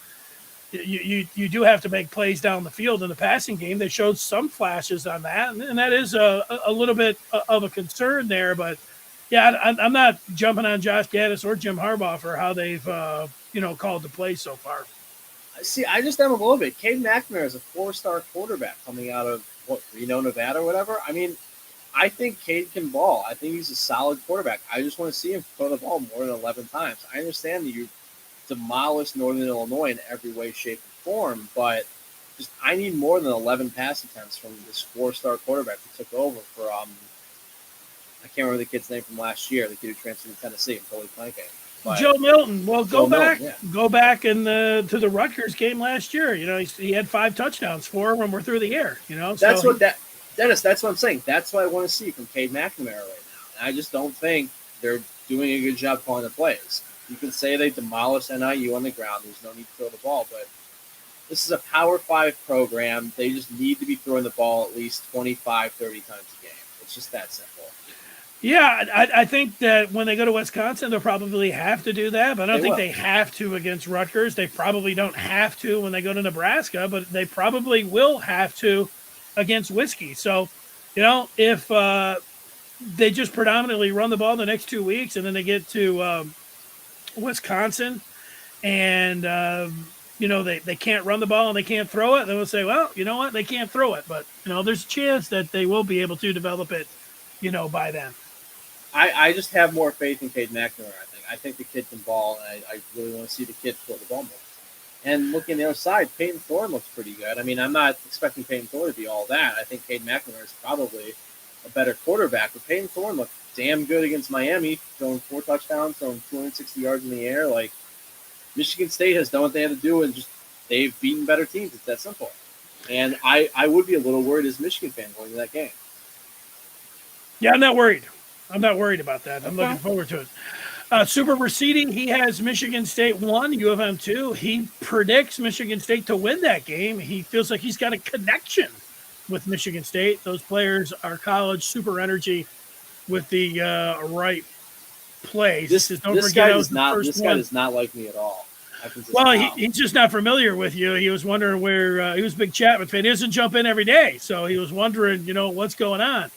Speaker 1: you do have to make plays down the field in the passing game. They showed some flashes on that, and that is a little bit of a concern there. But yeah, I'm not jumping on Josh Gaddis or Jim Harbaugh for how they've called the play so far.
Speaker 2: See, I just am a little bit. Cade Mcmahon is a 4-star quarterback coming out of, Reno, Nevada or whatever. I mean, I think Cade can ball. I think he's a solid quarterback. I just want to see him throw the ball more than 11 times. I understand that you demolished Northern Illinois in every way, shape, and form, but I need more than 11 pass attempts from this 4-star quarterback who took over for, I can't remember the kid's name from last year, the kid who transferred to Tennessee. I'm totally blanking.
Speaker 1: Joe Milton. Well, go back to the Rutgers game last year. He had 5 touchdowns. 4 of them were through the air.
Speaker 2: Dennis, that's what I'm saying. That's what I want to see from Cade McNamara right now. And I just don't think they're doing a good job calling the plays. You can say they demolished NIU on the ground. There's no need to throw the ball, but this is a Power 5 program. They just need to be throwing the ball at least 25, 30 times a game. It's just that simple.
Speaker 1: Yeah, I think that when they go to Wisconsin, they'll probably have to do that, but I don't think they have to against Rutgers. They probably don't have to when they go to Nebraska, but they probably will have to against Whiskey. So, if they just predominantly run the ball the next 2 weeks and then they get to Wisconsin and, they can't run the ball and they can't throw it, then we'll say, well, you know what? They can't throw it. But, there's a chance that they will be able to develop it, by then.
Speaker 2: I just have more faith in Cade Mcmahon, I think the kid can ball, and I really want to see the kid throw the ball more. And looking on the other side, Peyton Thorne looks pretty good. I mean, I'm not expecting Peyton Thorne to be all that. I think Cade Mcmahon is probably a better quarterback, but Peyton Thorne looked damn good against Miami, throwing 4 touchdowns, throwing 260 yards in the air. Like, Michigan State has done what they had to do, and just they've beaten better teams. It's that simple. And I would be a little worried as a Michigan fan going into that game.
Speaker 1: Yeah, I'm not worried. I'm not worried about that. I'm looking forward to it. Super Receding, he has Michigan State 1, U of M 2. He predicts Michigan State to win that game. He feels like he's got a connection with Michigan State. Those players are college super energy with the right plays.
Speaker 2: This guy does not like me at all.
Speaker 1: Well, he's just not familiar with you. He was wondering where he was a big Chapman fan. He doesn't jump in every day, so he was wondering, what's going on.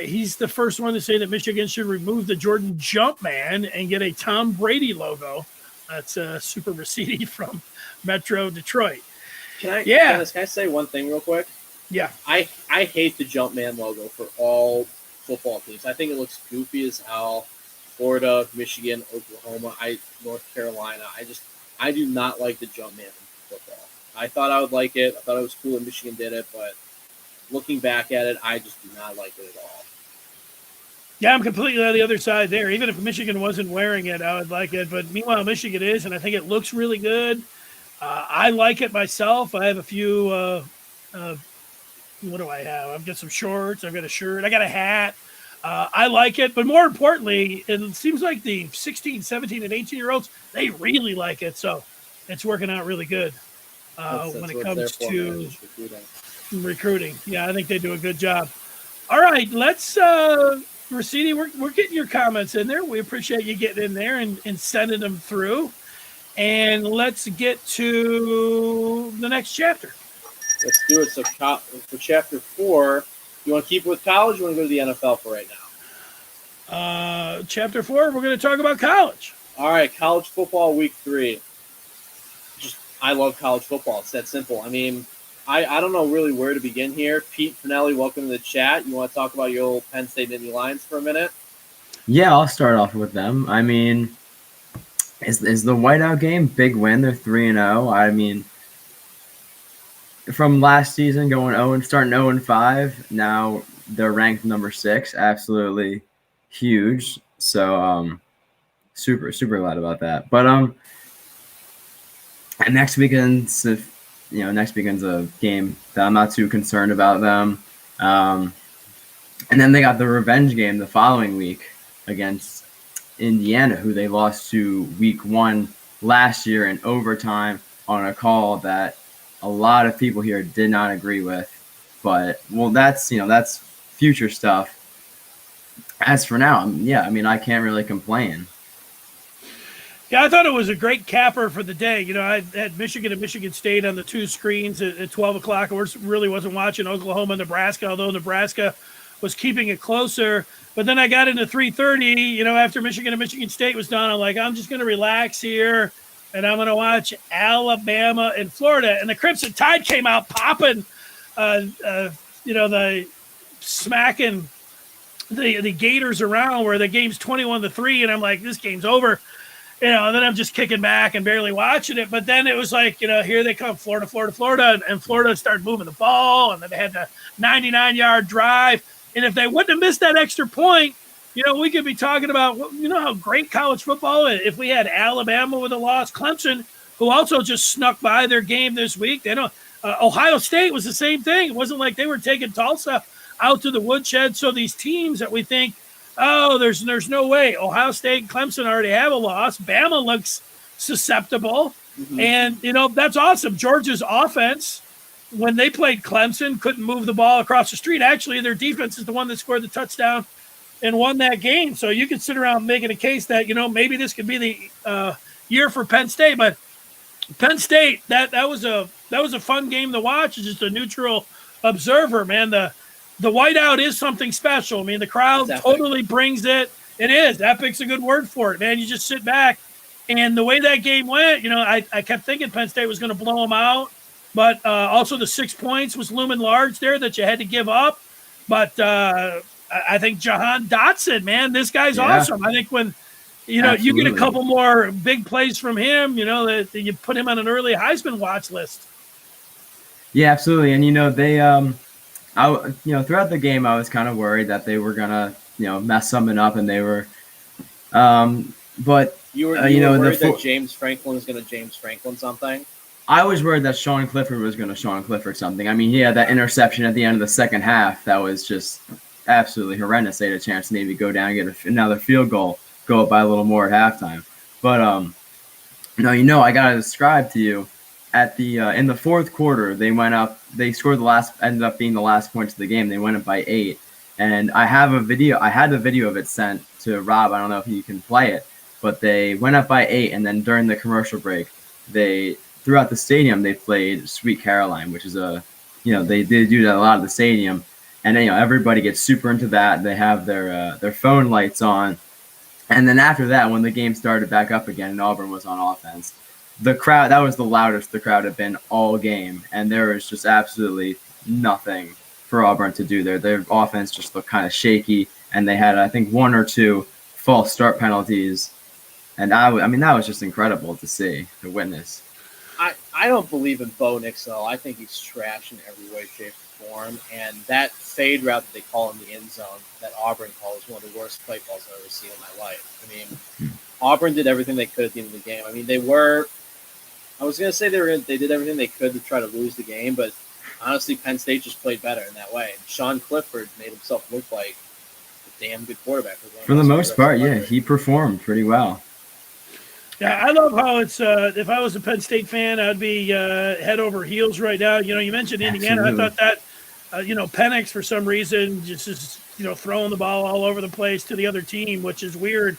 Speaker 1: He's the first one to say that Michigan should remove the Jordan Jumpman and get a Tom Brady logo. That's Super Receding from Metro Detroit.
Speaker 2: Can I say one thing real quick?
Speaker 1: Yeah.
Speaker 2: I hate the Jumpman logo for all football teams. I think it looks goofy as hell. Florida, Michigan, Oklahoma, North Carolina. I do not like the Jumpman in football. I thought I would like it. I thought it was cool that Michigan did it, but looking back at it, I just do not like it at all.
Speaker 1: Yeah, I'm completely on the other side there. Even if Michigan wasn't wearing it, I would like it. But meanwhile, Michigan is, and I think it looks really good. I like it myself. I have a few, what do I have? I've got some shorts. I've got a shirt. I got a hat. I like it. But more importantly, it seems like the 16, 17, and 18-year-olds, they really like it. So it's working out really good when it comes to recruiting. Yeah, I think they do a good job. All right, let's Racini, we're getting your comments in there. We appreciate you getting in there and sending them through. And let's get to the next chapter.
Speaker 2: Let's do it. So for chapter 4, you want to keep it with college, or you want to go to the NFL for right now?
Speaker 1: Chapter 4, we're going to talk about college.
Speaker 2: All right, college football week 3. I love college football. It's that simple. I mean, I don't know really where to begin here. Pete Finelli, welcome to the chat. You want to talk about your old Penn State Nittany Lions for a minute?
Speaker 3: Yeah, I'll start off with them. I mean, is the Whiteout game big win? They're 3-0. I mean, from last season starting 0-5, now they're ranked number 6. Absolutely huge. So super glad about that. But and next weekend's a game that I'm not too concerned about them. And then they got the revenge game the following week against Indiana, who they lost to week 1 last year in overtime on a call that a lot of people here did not agree with. But, well, that's future stuff. As for now, I can't really complain.
Speaker 1: Yeah, I thought it was a great capper for the day. I had Michigan and Michigan State on the 2 screens at 12 o'clock. I really wasn't watching Oklahoma and Nebraska, although Nebraska was keeping it closer. But then I got into 3:30, after Michigan and Michigan State was done. I'm like, I'm just going to relax here, and I'm going to watch Alabama and Florida. And the Crimson Tide came out popping, the smacking the Gators around where the game's 21-3, and I'm like, this game's over. And then I'm just kicking back and barely watching it. But then it was like, here they come, Florida. And Florida started moving the ball. And then they had the 99-yard drive. And if they wouldn't have missed that extra point, we could be talking about, how great college football is. If we had Alabama with a loss, Clemson, who also just snuck by their game this week. They don't. Ohio State was the same thing. It wasn't like they were taking Tulsa out to the woodshed. So these teams that we think oh, there's no way. Ohio State and Clemson already have a loss. Bama looks susceptible.
Speaker 2: Mm-hmm.
Speaker 1: And, that's awesome. Georgia's offense, when they played Clemson, couldn't move the ball across the street. Actually, their defense is the one that scored the touchdown and won that game. So you could sit around making a case that, maybe this could be the year for Penn State. But Penn State, that was a fun game to watch. It's just a neutral observer, man. The whiteout is something special. I mean, the crowd totally brings it. It is. Epic's a good word for it, man. You just sit back. And the way that game went, I kept thinking Penn State was going to blow them out. But also the 6 points was looming large there that you had to give up. But I think Jahan Dotson, man, this guy's awesome. I think when, you get a couple more big plays from him, that you put him on an early Heisman watch list.
Speaker 3: Yeah, absolutely. And, they throughout the game, I was kind of worried that they were going to, mess something up, and they were but
Speaker 2: you were worried that James Franklin was going to James Franklin something?
Speaker 3: I was worried that Sean Clifford was going to Sean Clifford something. I mean, he had that interception at the end of the second half. That was just absolutely horrendous. They had a chance to maybe go down and get another field goal, go up by a little more at halftime. But, I got to describe to you at the in the fourth quarter, they went up. They scored ended up being the last points of the game. They went up by 8. And I had the video of it sent to Rob. I don't know if you can play it, but they went up by 8. And then during the commercial break, throughout the stadium, they played Sweet Caroline, which is they do that a lot at the stadium. And then, everybody gets super into that. They have their phone lights on. And then after that, when the game started back up again and Auburn was on offense, the crowd, that was the loudest the crowd had been all game. And there was just absolutely nothing for Auburn to do there. Their offense just looked kind of shaky. And they had, I think, 1 or 2 false start penalties. And that was just incredible to see, to witness.
Speaker 2: I don't believe in Bo Nix, though. I think he's trash in every way, shape, or form. And that fade route that they call in the end zone, that Auburn calls, is one of the worst play calls I've ever seen in my life. I mean, Auburn did everything they could at the end of the game. I mean, I was going to say they did everything they could to try to lose the game, but honestly, Penn State just played better in that way. And Sean Clifford made himself look like a damn good quarterback.
Speaker 3: For the most part, yeah, he performed pretty well.
Speaker 1: Yeah, I love how it's. If I was a Penn State fan, I'd be head over heels right now. You mentioned Indiana. Absolutely. I thought that, Penix for some reason just is, throwing the ball all over the place to the other team, which is weird.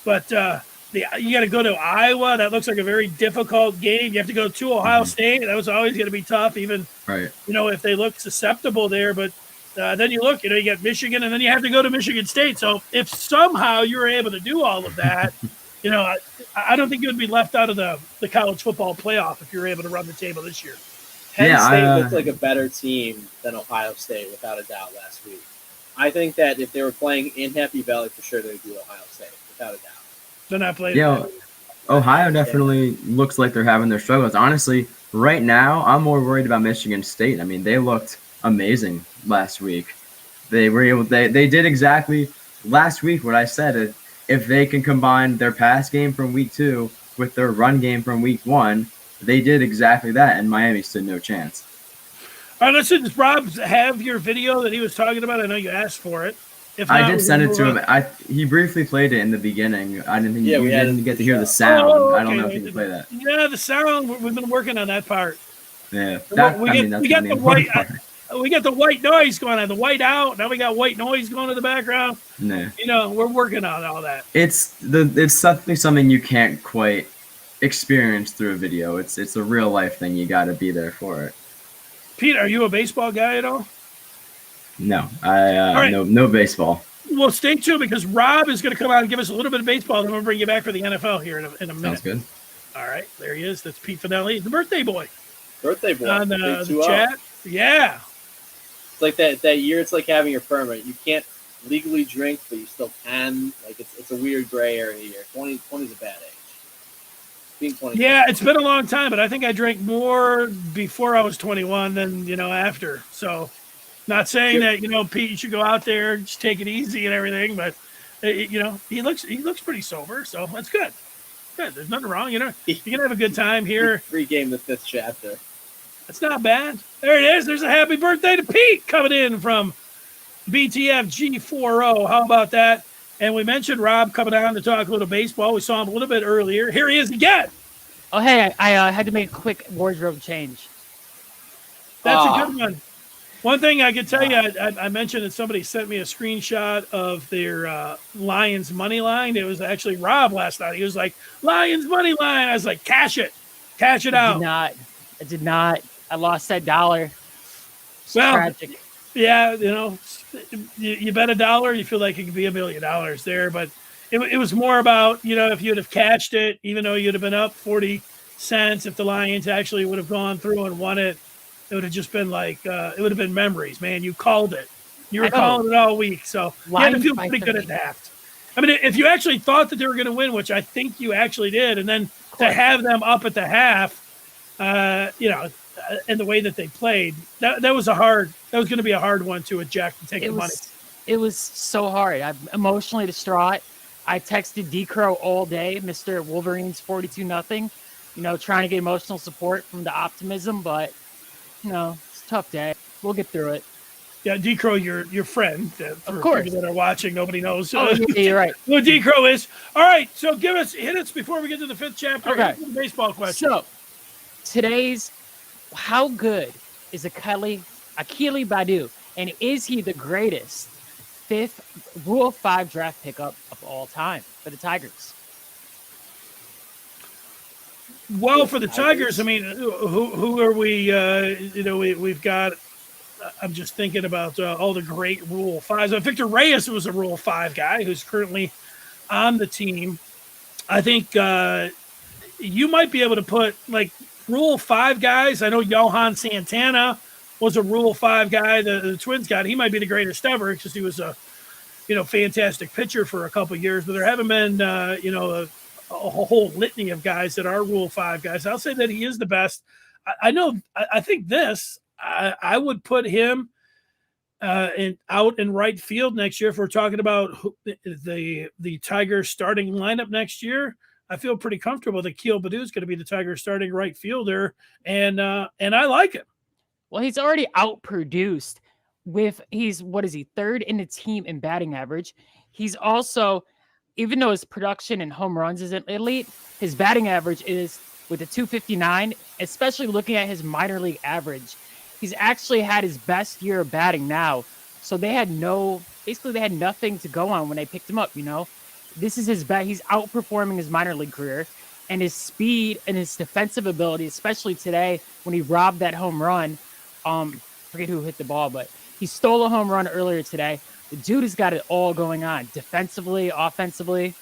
Speaker 1: But you got to go to Iowa. That looks like a very difficult game. You have to go to Ohio State. That was always going to be tough, even if they look susceptible there. But then you look, you got Michigan, and then you have to go to Michigan State. So if somehow you were able to do all of that. I don't think you would be left out of the college football playoff if you were able to run the table this year.
Speaker 2: Penn State looked like a better team than Ohio State, without a doubt, last week. I think that if they were playing in Happy Valley, for sure they would beat Ohio State, without a doubt.
Speaker 1: They're not playing.
Speaker 3: Yeah, Ohio definitely looks like they're having their struggles. Honestly, right now, I'm more worried about Michigan State. I mean, they looked amazing last week. They did exactly last week what I said. If they can combine their pass game from week 2 with their run game from week 1, they did exactly that, and Miami stood no chance.
Speaker 1: All right, listen, does Rob have your video that he was talking about? I know you asked for it. If not,
Speaker 3: I did send it to him. He briefly played it in the beginning. I didn't think you didn't get to hear the sound.
Speaker 1: Oh, okay.
Speaker 3: I don't know if you can play that.
Speaker 1: Yeah, the sound. We've been working on that part.
Speaker 3: Yeah,
Speaker 1: we got the white noise going on, the white out. Now we got white noise going in the background.
Speaker 3: No.
Speaker 1: We're working on all that.
Speaker 3: It's something you can't quite experience through a video. It's a real life thing. You got to be there for it.
Speaker 1: Pete, are you a baseball guy at all?
Speaker 3: No, no baseball.
Speaker 1: Well, stay tuned because Rob is going to come out and give us a little bit of baseball, and then we'll bring you back for the NFL here in a minute.
Speaker 3: Sounds good.
Speaker 1: All right, there he is. That's Pete Finelli, the birthday boy.
Speaker 2: Birthday boy
Speaker 1: on the chat. Yeah.
Speaker 2: It's like that year. It's like having your permit. You can't legally drink, but you still can. Like it's a weird gray area here. 20 is a bad age. Being 20.
Speaker 1: Yeah, it's been a long time, but I think I drank more before I was 21 than after. So, not saying that Pete, you should go out there and just take it easy and everything, but he looks pretty sober, so that's good. Good. There's nothing wrong. You can have a good time here.
Speaker 2: Free game, the Fifth chapter.
Speaker 1: That's not bad. There it is. There's a happy birthday to Pete coming in from BTF G40. How about that? And we mentioned Rob coming on to talk a little baseball. We saw him a little bit earlier. Here he is again.
Speaker 4: Oh, hey, I had to make a quick wardrobe change.
Speaker 1: That's a good one. One thing I can tell you, I mentioned that somebody sent me a screenshot of their Lions money line. It was actually Rob last night. He was like, Lions money line. I was like, cash it out.
Speaker 4: I did not. I lost that $1. It's
Speaker 1: well,
Speaker 4: tragic.
Speaker 1: Yeah, you bet $1, you feel like it could be $1 million there. But it was more about, if you'd have cashed it, even though you'd have been up 40 cents, if the Lions actually would have gone through and won it, it would have just been like, it would have been memories, man. You called it. You were calling it all week. So you had to feel pretty good at that. I mean, if you actually thought that they were going to win, which I think you actually did, and then to have them up at the half, and the way that they played, that was going to be a hard one to eject and take the money.
Speaker 4: It was so hard. I'm emotionally distraught. I texted D-Crow all day, Mr. Wolverines 42-0, trying to get emotional support from the optimism, but it's a tough day. We'll get through it.
Speaker 1: Yeah, D-Crow, your friend. For
Speaker 4: of course.
Speaker 1: People that are watching, nobody knows.
Speaker 4: Oh, yeah, you're right.
Speaker 1: Who D-Crow is. All right, so hit us before we get to the fifth chapter.
Speaker 4: Okay.
Speaker 1: The baseball question.
Speaker 4: So, how good is Akili Badu, and is he the greatest fifth Rule 5 draft pickup of all time for the Tigers?
Speaker 1: Well, for the Tigers, I mean, who are we? We've got. I'm just thinking about all the great Rule 5s. Victor Reyes was a Rule 5 guy who's currently on the team. I think you might be able to put like Rule 5 guys. I know Johan Santana was a Rule 5 guy. The Twins got. He might be the greatest ever because he was a fantastic pitcher for a couple of years. But there haven't been a whole litany of guys that are Rule 5 guys. I'll say that he is the best. I think this. I would put him out in right field next year. If we're talking about the Tigers starting lineup next year, I feel pretty comfortable that Akil Baddoo is going to be the Tigers starting right fielder, and I like it.
Speaker 4: Well, he's already outproduced he's third in the team in batting average. He's also, even though his production and home runs isn't elite, his batting average is with a 259, especially looking at his minor league average. He's actually had his best year of batting now. So they had nothing to go on when they picked him up, This is his bet. He's outperforming his minor league career, and his speed and his defensive ability, especially today when he robbed that home run. Forget who hit the ball, but he stole a home run earlier today. The dude has got it all going on, defensively, offensively.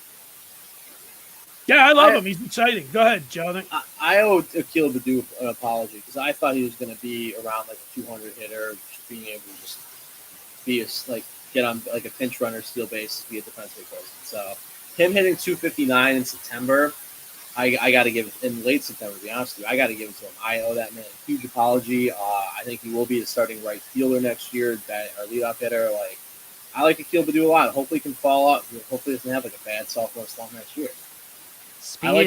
Speaker 1: Yeah, I love him. He's exciting. Go ahead, Jonathan.
Speaker 2: I owe Akil Baddoo an apology because I thought he was going to be around like a 200 hitter, just being able to just be get on like a pinch runner, steal bases, be a defensive person. So him hitting 259 in September, I got to give it in late September. To be honest with you, I got to give it to him. I owe that man a huge apology. I think he will be the starting right fielder next year. That our leadoff hitter. I like Akil Baddoo a lot. Hopefully, he can fall out. Hopefully, he doesn't have like a bad sophomore slump next year.
Speaker 4: Speed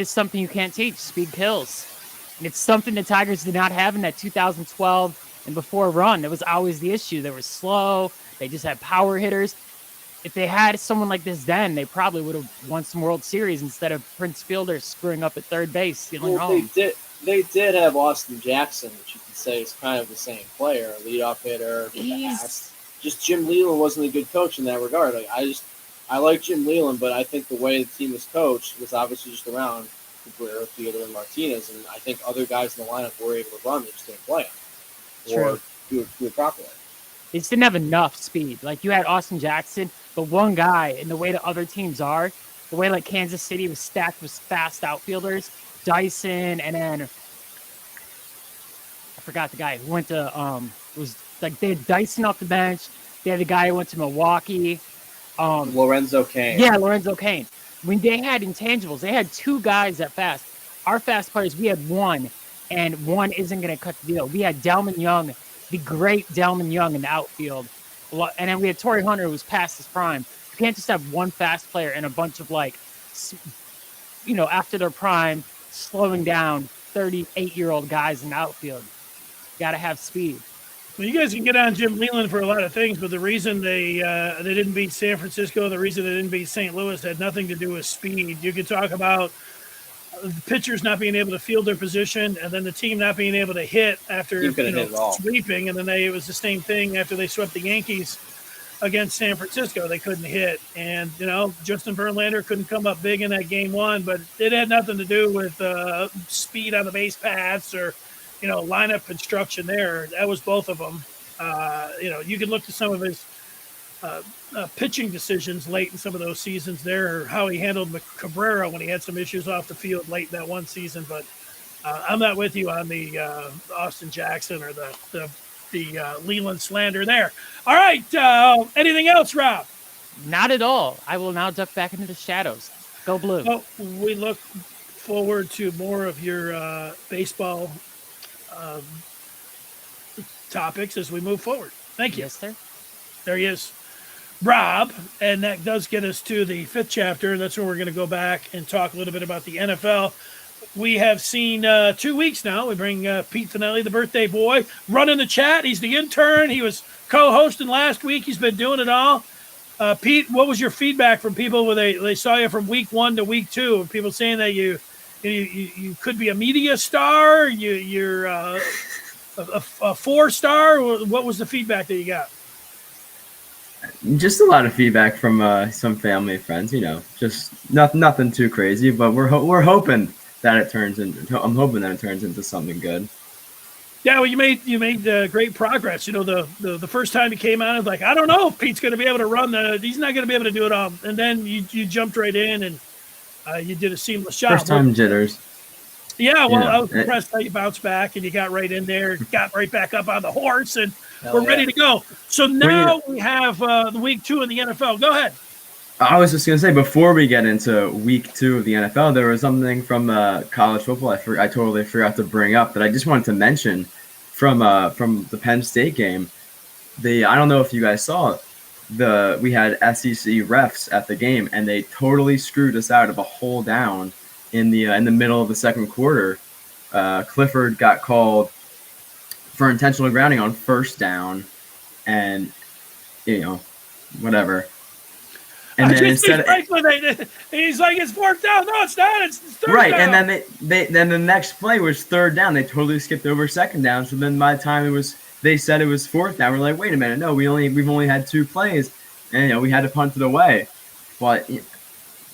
Speaker 4: is something you can't teach. Speed kills. And it's something the Tigers did not have in that 2012 and before run. That was always the issue. They were slow. They just had power hitters. If they had someone like this then, they probably would have won some World Series instead of Prince Fielder screwing up at third base, stealing home.
Speaker 2: They did have Austin Jackson, which you could say is kind of the same player, a leadoff hitter. Just Jim Leland wasn't a good coach in that regard. I like Jim Leland, but I think the way the team was coached was obviously just around Cabrera, Fielder, and Martinez, and I think other guys in the lineup were able to run, they just didn't play them or do it properly.
Speaker 4: They just didn't have enough speed. Like, you had Austin Jackson, but one guy, and the way the other teams are, the way like Kansas City was stacked with fast outfielders, Dyson, and then I forgot the guy who went to it was like they had Dyson off the bench. They had the guy who went to Milwaukee.
Speaker 2: Lorenzo Cain.
Speaker 4: Yeah, Lorenzo Cain. When they had intangibles, they had two guys that fast. Our fast players, we had one, and one isn't going to cut the deal. We had Delman Young, the great Delman Young in the outfield. And then we had Torrey Hunter, who was past his prime. You can't just have one fast player and a bunch of, after their prime, slowing down 38-year-old guys in the outfield. You got to have speed.
Speaker 1: Well, you guys can get on Jim Leland for a lot of things, but the reason they didn't beat San Francisco, the reason they didn't beat St. Louis had nothing to do with speed. You could talk about the pitchers not being able to field their position, and then the team not being able to hit after sweeping, and then it was the same thing after they swept the Yankees against San Francisco. They couldn't hit, and Justin Verlander couldn't come up big in that game one, but it had nothing to do with speed on the base paths or lineup construction there. That was both of them. You could look to some of his pitching decisions late in some of those seasons there, or how he handled Cabrera when he had some issues off the field late in that one season. But I'm not with you on the Austin Jackson or the Leland slander there. All right. Anything else, Rob?
Speaker 4: Not at all. I will now duck back into the shadows. Go Blue.
Speaker 1: Well, we look forward to more of your baseball topics as we move forward. Thank you.
Speaker 4: Yes, sir.
Speaker 1: There he is, Rob, and that does get us to the fifth chapter. That's where we're going to go back and talk a little bit about the NFL. We have seen 2 weeks now. We bring Pete Finelli, the birthday boy, running the chat. He's the intern. He was co-hosting last week. He's been doing it all. Pete, what was your feedback from people when they saw you from week 1 to week 2? People saying that you could be a media star, you're a 4-star. What was the feedback that you got?
Speaker 3: Just a lot of feedback from some family and friends. Just nothing too crazy, but we're hoping that it turns into. I'm hoping that it turns into something good.
Speaker 1: Yeah, well, you made great progress. The first time you came on, it's like, I don't know if Pete's going to be able to run he's not going to be able to do it all. And then you jumped right in and you did a seamless job.
Speaker 3: First time jitters.
Speaker 1: Yeah, well, I was impressed how you bounced back and you got right in there, got right back up on the horse, and we're ready to go. So now we have the week 2 in the NFL. Go ahead.
Speaker 3: I was just going to say, before we get into week 2 of the NFL, there was something from college football I totally forgot to bring up that I just wanted to mention from the Penn State game. I don't know if you guys saw it. We had SEC refs at the game, and they totally screwed us out of a hold down in the middle of the second quarter. Clifford got called for intentional grounding on first down, and whatever. And then instead
Speaker 1: he's like, it's fourth down. No, it's not. It's third
Speaker 3: right.
Speaker 1: down.
Speaker 3: And then the next play was third down. They totally skipped over second down. So then by the time they said it was fourth down, we're like, wait a minute, no, we've only had 2 plays, and we had to punt it away. But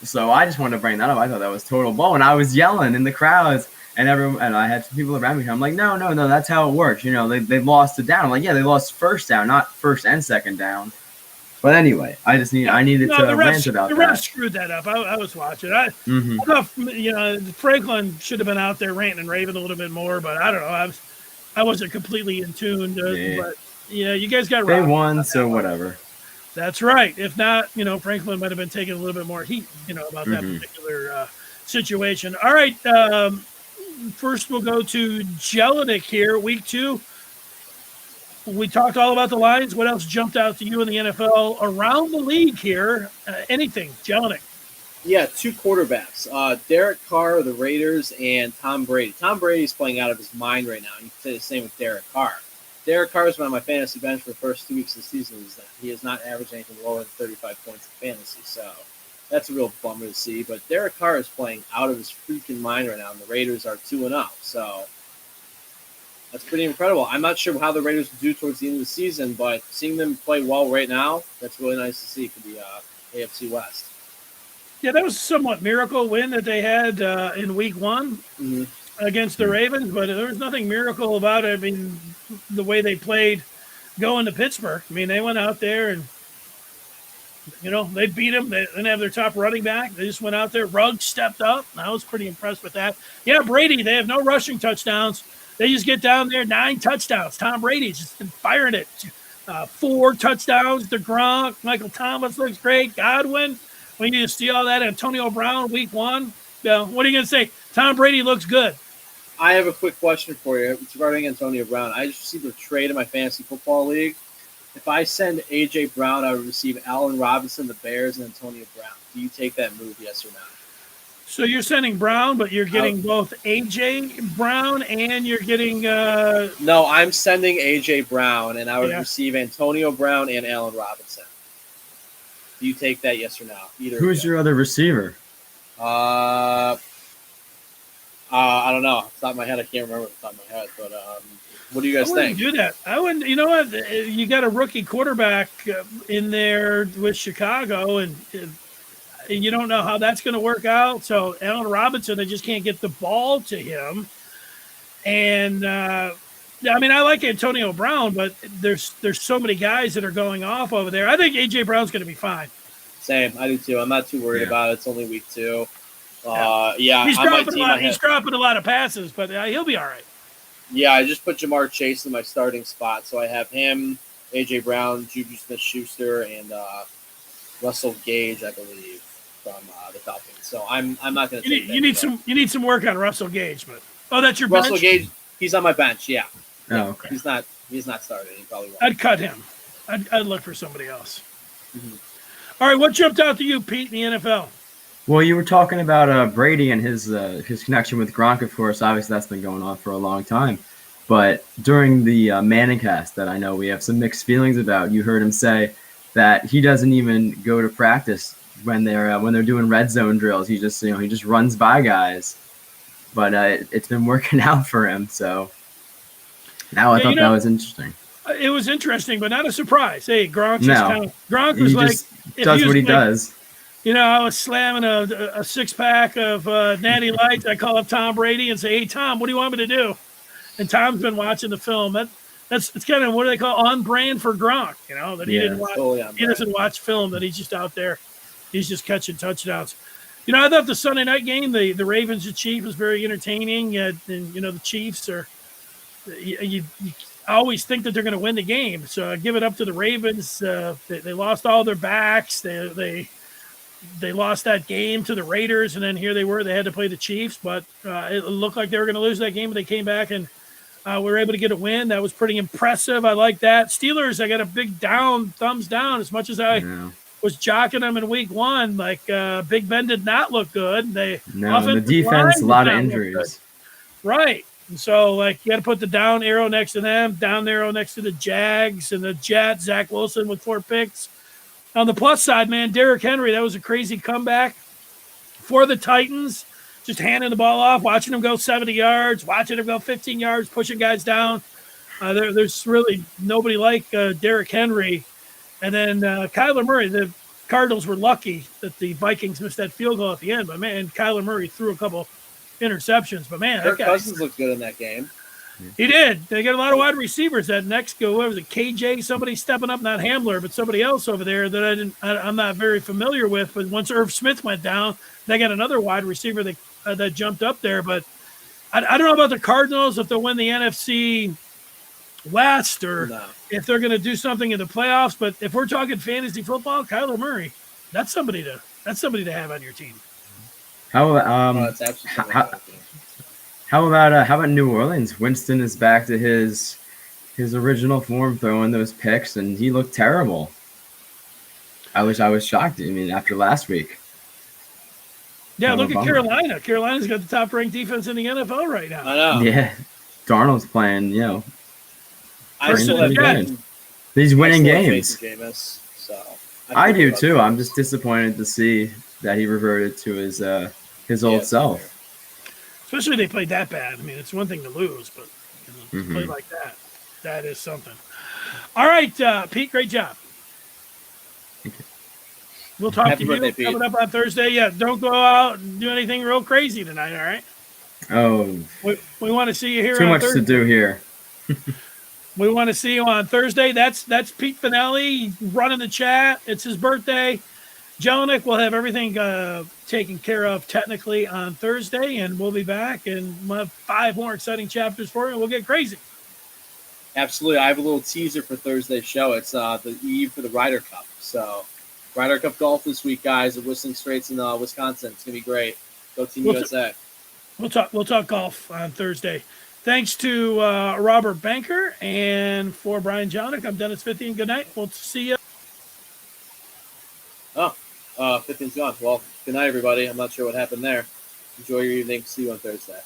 Speaker 3: so I just wanted to bring that up. I thought that was total bull, and I was yelling in the crowds, and I had some people around me. I'm like, no, that's how it works. They lost it down. I'm like, yeah, they lost first down, not first and second down. But anyway, I needed to rant about that.
Speaker 1: The refs screwed that up. I was watching. I thought, Franklin should have been out there ranting and raving a little bit more, but I don't know. I wasn't completely in tune. But you guys got
Speaker 3: robbed. They won, so whatever.
Speaker 1: That's right. If not, Franklin might have been taking a little bit more heat, about that particular situation. All right. First, we'll go to Jelinek here, week 2. We talked all about the Lions. What else jumped out to you in the NFL around the league here? Anything, Jelinek?
Speaker 2: Yeah, 2 quarterbacks. Derek Carr of the Raiders and Tom Brady. Tom Brady's playing out of his mind right now. You can say the same with Derek Carr. Derek Carr's been on my fantasy bench for the first 2 weeks of the season. He has not averaged anything lower than 35 points in fantasy, so that's a real bummer to see. But Derek Carr is playing out of his freaking mind right now, and the Raiders are 2-0. So that's pretty incredible. I'm not sure how the Raiders will do towards the end of the season, but seeing them play well right now, that's really nice to see for the AFC West.
Speaker 1: Yeah, that was a somewhat miracle win that they had in week 1 against the Ravens, but there was nothing miracle about it. I mean, the way they played going to Pittsburgh. I mean, they went out there and, they beat them. They didn't have their top running back. They just went out there. Ruggs stepped up. I was pretty impressed with that. Yeah, Brady, they have no rushing touchdowns. They just get down there, 9 touchdowns. Tom Brady's just been firing it. 4 touchdowns to Gronk. Michael Thomas looks great. Godwin. We need to see all that. Antonio Brown, week 1. What are you going to say? Tom Brady looks good.
Speaker 2: I have a quick question for you regarding Antonio Brown. I just received a trade in my fantasy football league. If I send A.J. Brown, I would receive Allen Robinson, the Bears, and Antonio Brown. Do you take that move, yes or no?
Speaker 1: So you're sending Brown, but you're getting both A.J. Brown and you're getting
Speaker 2: No, I'm sending A.J. Brown, and I would receive Antonio Brown and Allen Robinson. Do you take that, yes or no? Either.
Speaker 3: Who's your other receiver?
Speaker 2: I don't know. Off the top of my head, I can't remember off the top of my head. But what do you guys think?
Speaker 1: Do that. I wouldn't. You know what? You got a rookie quarterback in there with Chicago, and you don't know how that's going to work out. So Allen Robinson, they just can't get the ball to him. And I mean, I like Antonio Brown, but there's so many guys that are going off over there. I think A.J. Brown's going to be fine.
Speaker 2: Same, I do too. I'm not too worried about it. It's only week 2.
Speaker 1: He's dropping a lot of passes, but he'll be all right.
Speaker 2: Yeah, I just put Jamar Chase in my starting spot, so I have him, A.J. Brown, Juju Smith-Schuster, and Russell Gage, I believe, from the Falcons. So I'm not going to.
Speaker 1: You need some work on Russell Gage, but that's your
Speaker 2: Russell
Speaker 1: bench?
Speaker 2: Gage. He's on my bench. Yeah.
Speaker 3: Oh, okay.
Speaker 2: He's not starting. He probably won't.
Speaker 1: I'd cut him. I'd look for somebody else. Mm-hmm. All right, what jumped out to you, Pete, in the NFL?
Speaker 3: Well, you were talking about Brady and his connection with Gronk, of course. Obviously, that's been going on for a long time. But during the Manningcast that I know we have some mixed feelings about, you heard him say that he doesn't even go to practice when they're doing red zone drills. He just runs by guys. But it's been working out for him. So now I thought that was interesting.
Speaker 1: It was interesting, but not a surprise. Hey, Gronk was
Speaker 3: does what he does.
Speaker 1: You know, I was slamming a 6-pack of Natty Lights. I call up Tom Brady and say, "Hey, Tom, what do you want me to do?" And Tom's been watching the film. It's kind of what do they call on brand for Gronk? You know, that he didn't watch. He doesn't watch film. That he's just out there. He's just catching touchdowns. You know, I thought the Sunday night game, the Ravens and Chiefs, was very entertaining. And you know, the Chiefs are you always think that they're going to win the game. So I give it up to the Ravens. They lost all their backs. They lost that game to the Raiders, and then here they were. They had to play the Chiefs, but it looked like they were going to lose that game, but they came back and were able to get a win. That was pretty impressive. I like that. Steelers, I got a big thumbs down. As much as I was jocking them in week 1, like Big Ben did not look good. The
Speaker 3: defense, a lot of injuries.
Speaker 1: Right. And so, like, you got to put the down arrow next to them, down arrow next to the Jags and the Jets. Zach Wilson with 4 picks. On the plus side, man, Derrick Henry, that was a crazy comeback for the Titans. Just handing the ball off, watching him go 70 yards, watching him go 15 yards, pushing guys down. There's really nobody like Derrick Henry. And then Kyler Murray, the Cardinals were lucky that the Vikings missed that field goal at the end. But, man, Kyler Murray threw a couple interceptions. But, man,
Speaker 2: Kirk Cousins looked good in that game.
Speaker 1: He did. They got a lot of wide receivers. That next go, what was it, KJ? Somebody stepping up, not Hamler, but somebody else over there that I'm not very familiar with. But once Irv Smith went down, they got another wide receiver that jumped up there. But I don't know about the Cardinals, if they'll win the NFC West or if they're going to do something in the playoffs. But if we're talking fantasy football, Kyler Murray, that's somebody to have on your team.
Speaker 3: How about New Orleans? Winston is back to his original form, throwing those picks, and he looked terrible. I was shocked. I mean, after last week.
Speaker 1: Yeah, look at Carolina. Carolina's got the top-ranked defense in the NFL right now.
Speaker 2: I know.
Speaker 3: Yeah, Darnold's playing. He's winning games. I do too. I'm just disappointed to see that he reverted to his old self.
Speaker 1: Especially if they played that bad. I mean, it's one thing to lose, but to play like that is something. All right, Pete, great job. We'll talk to you coming up on Thursday. Yeah, don't go out and do anything real crazy tonight, all right?
Speaker 3: Oh.
Speaker 1: We want to see you here
Speaker 3: on
Speaker 1: Thursday.
Speaker 3: Too much to do here.
Speaker 1: We want to see you on Thursday. That's Pete Finelli running the chat. It's his birthday. Jelinek will have everything taken care of technically on Thursday, and we'll be back, and we'll have 5 more exciting chapters for you, and we'll get crazy.
Speaker 2: Absolutely. I have a little teaser for Thursday's show. It's the eve for the Ryder Cup. So, Ryder Cup golf this week, guys, at Whistling Straits in Wisconsin. It's going to be great. Go Team USA.
Speaker 1: We'll talk golf on Thursday. Thanks to Robert Banker, and for Brian Jelinek, I'm Dennis Fith, and good night. We'll see you.
Speaker 2: Oh. 15's gone. Well, good night, everybody. I'm not sure what happened there. Enjoy your evening. See you on Thursday.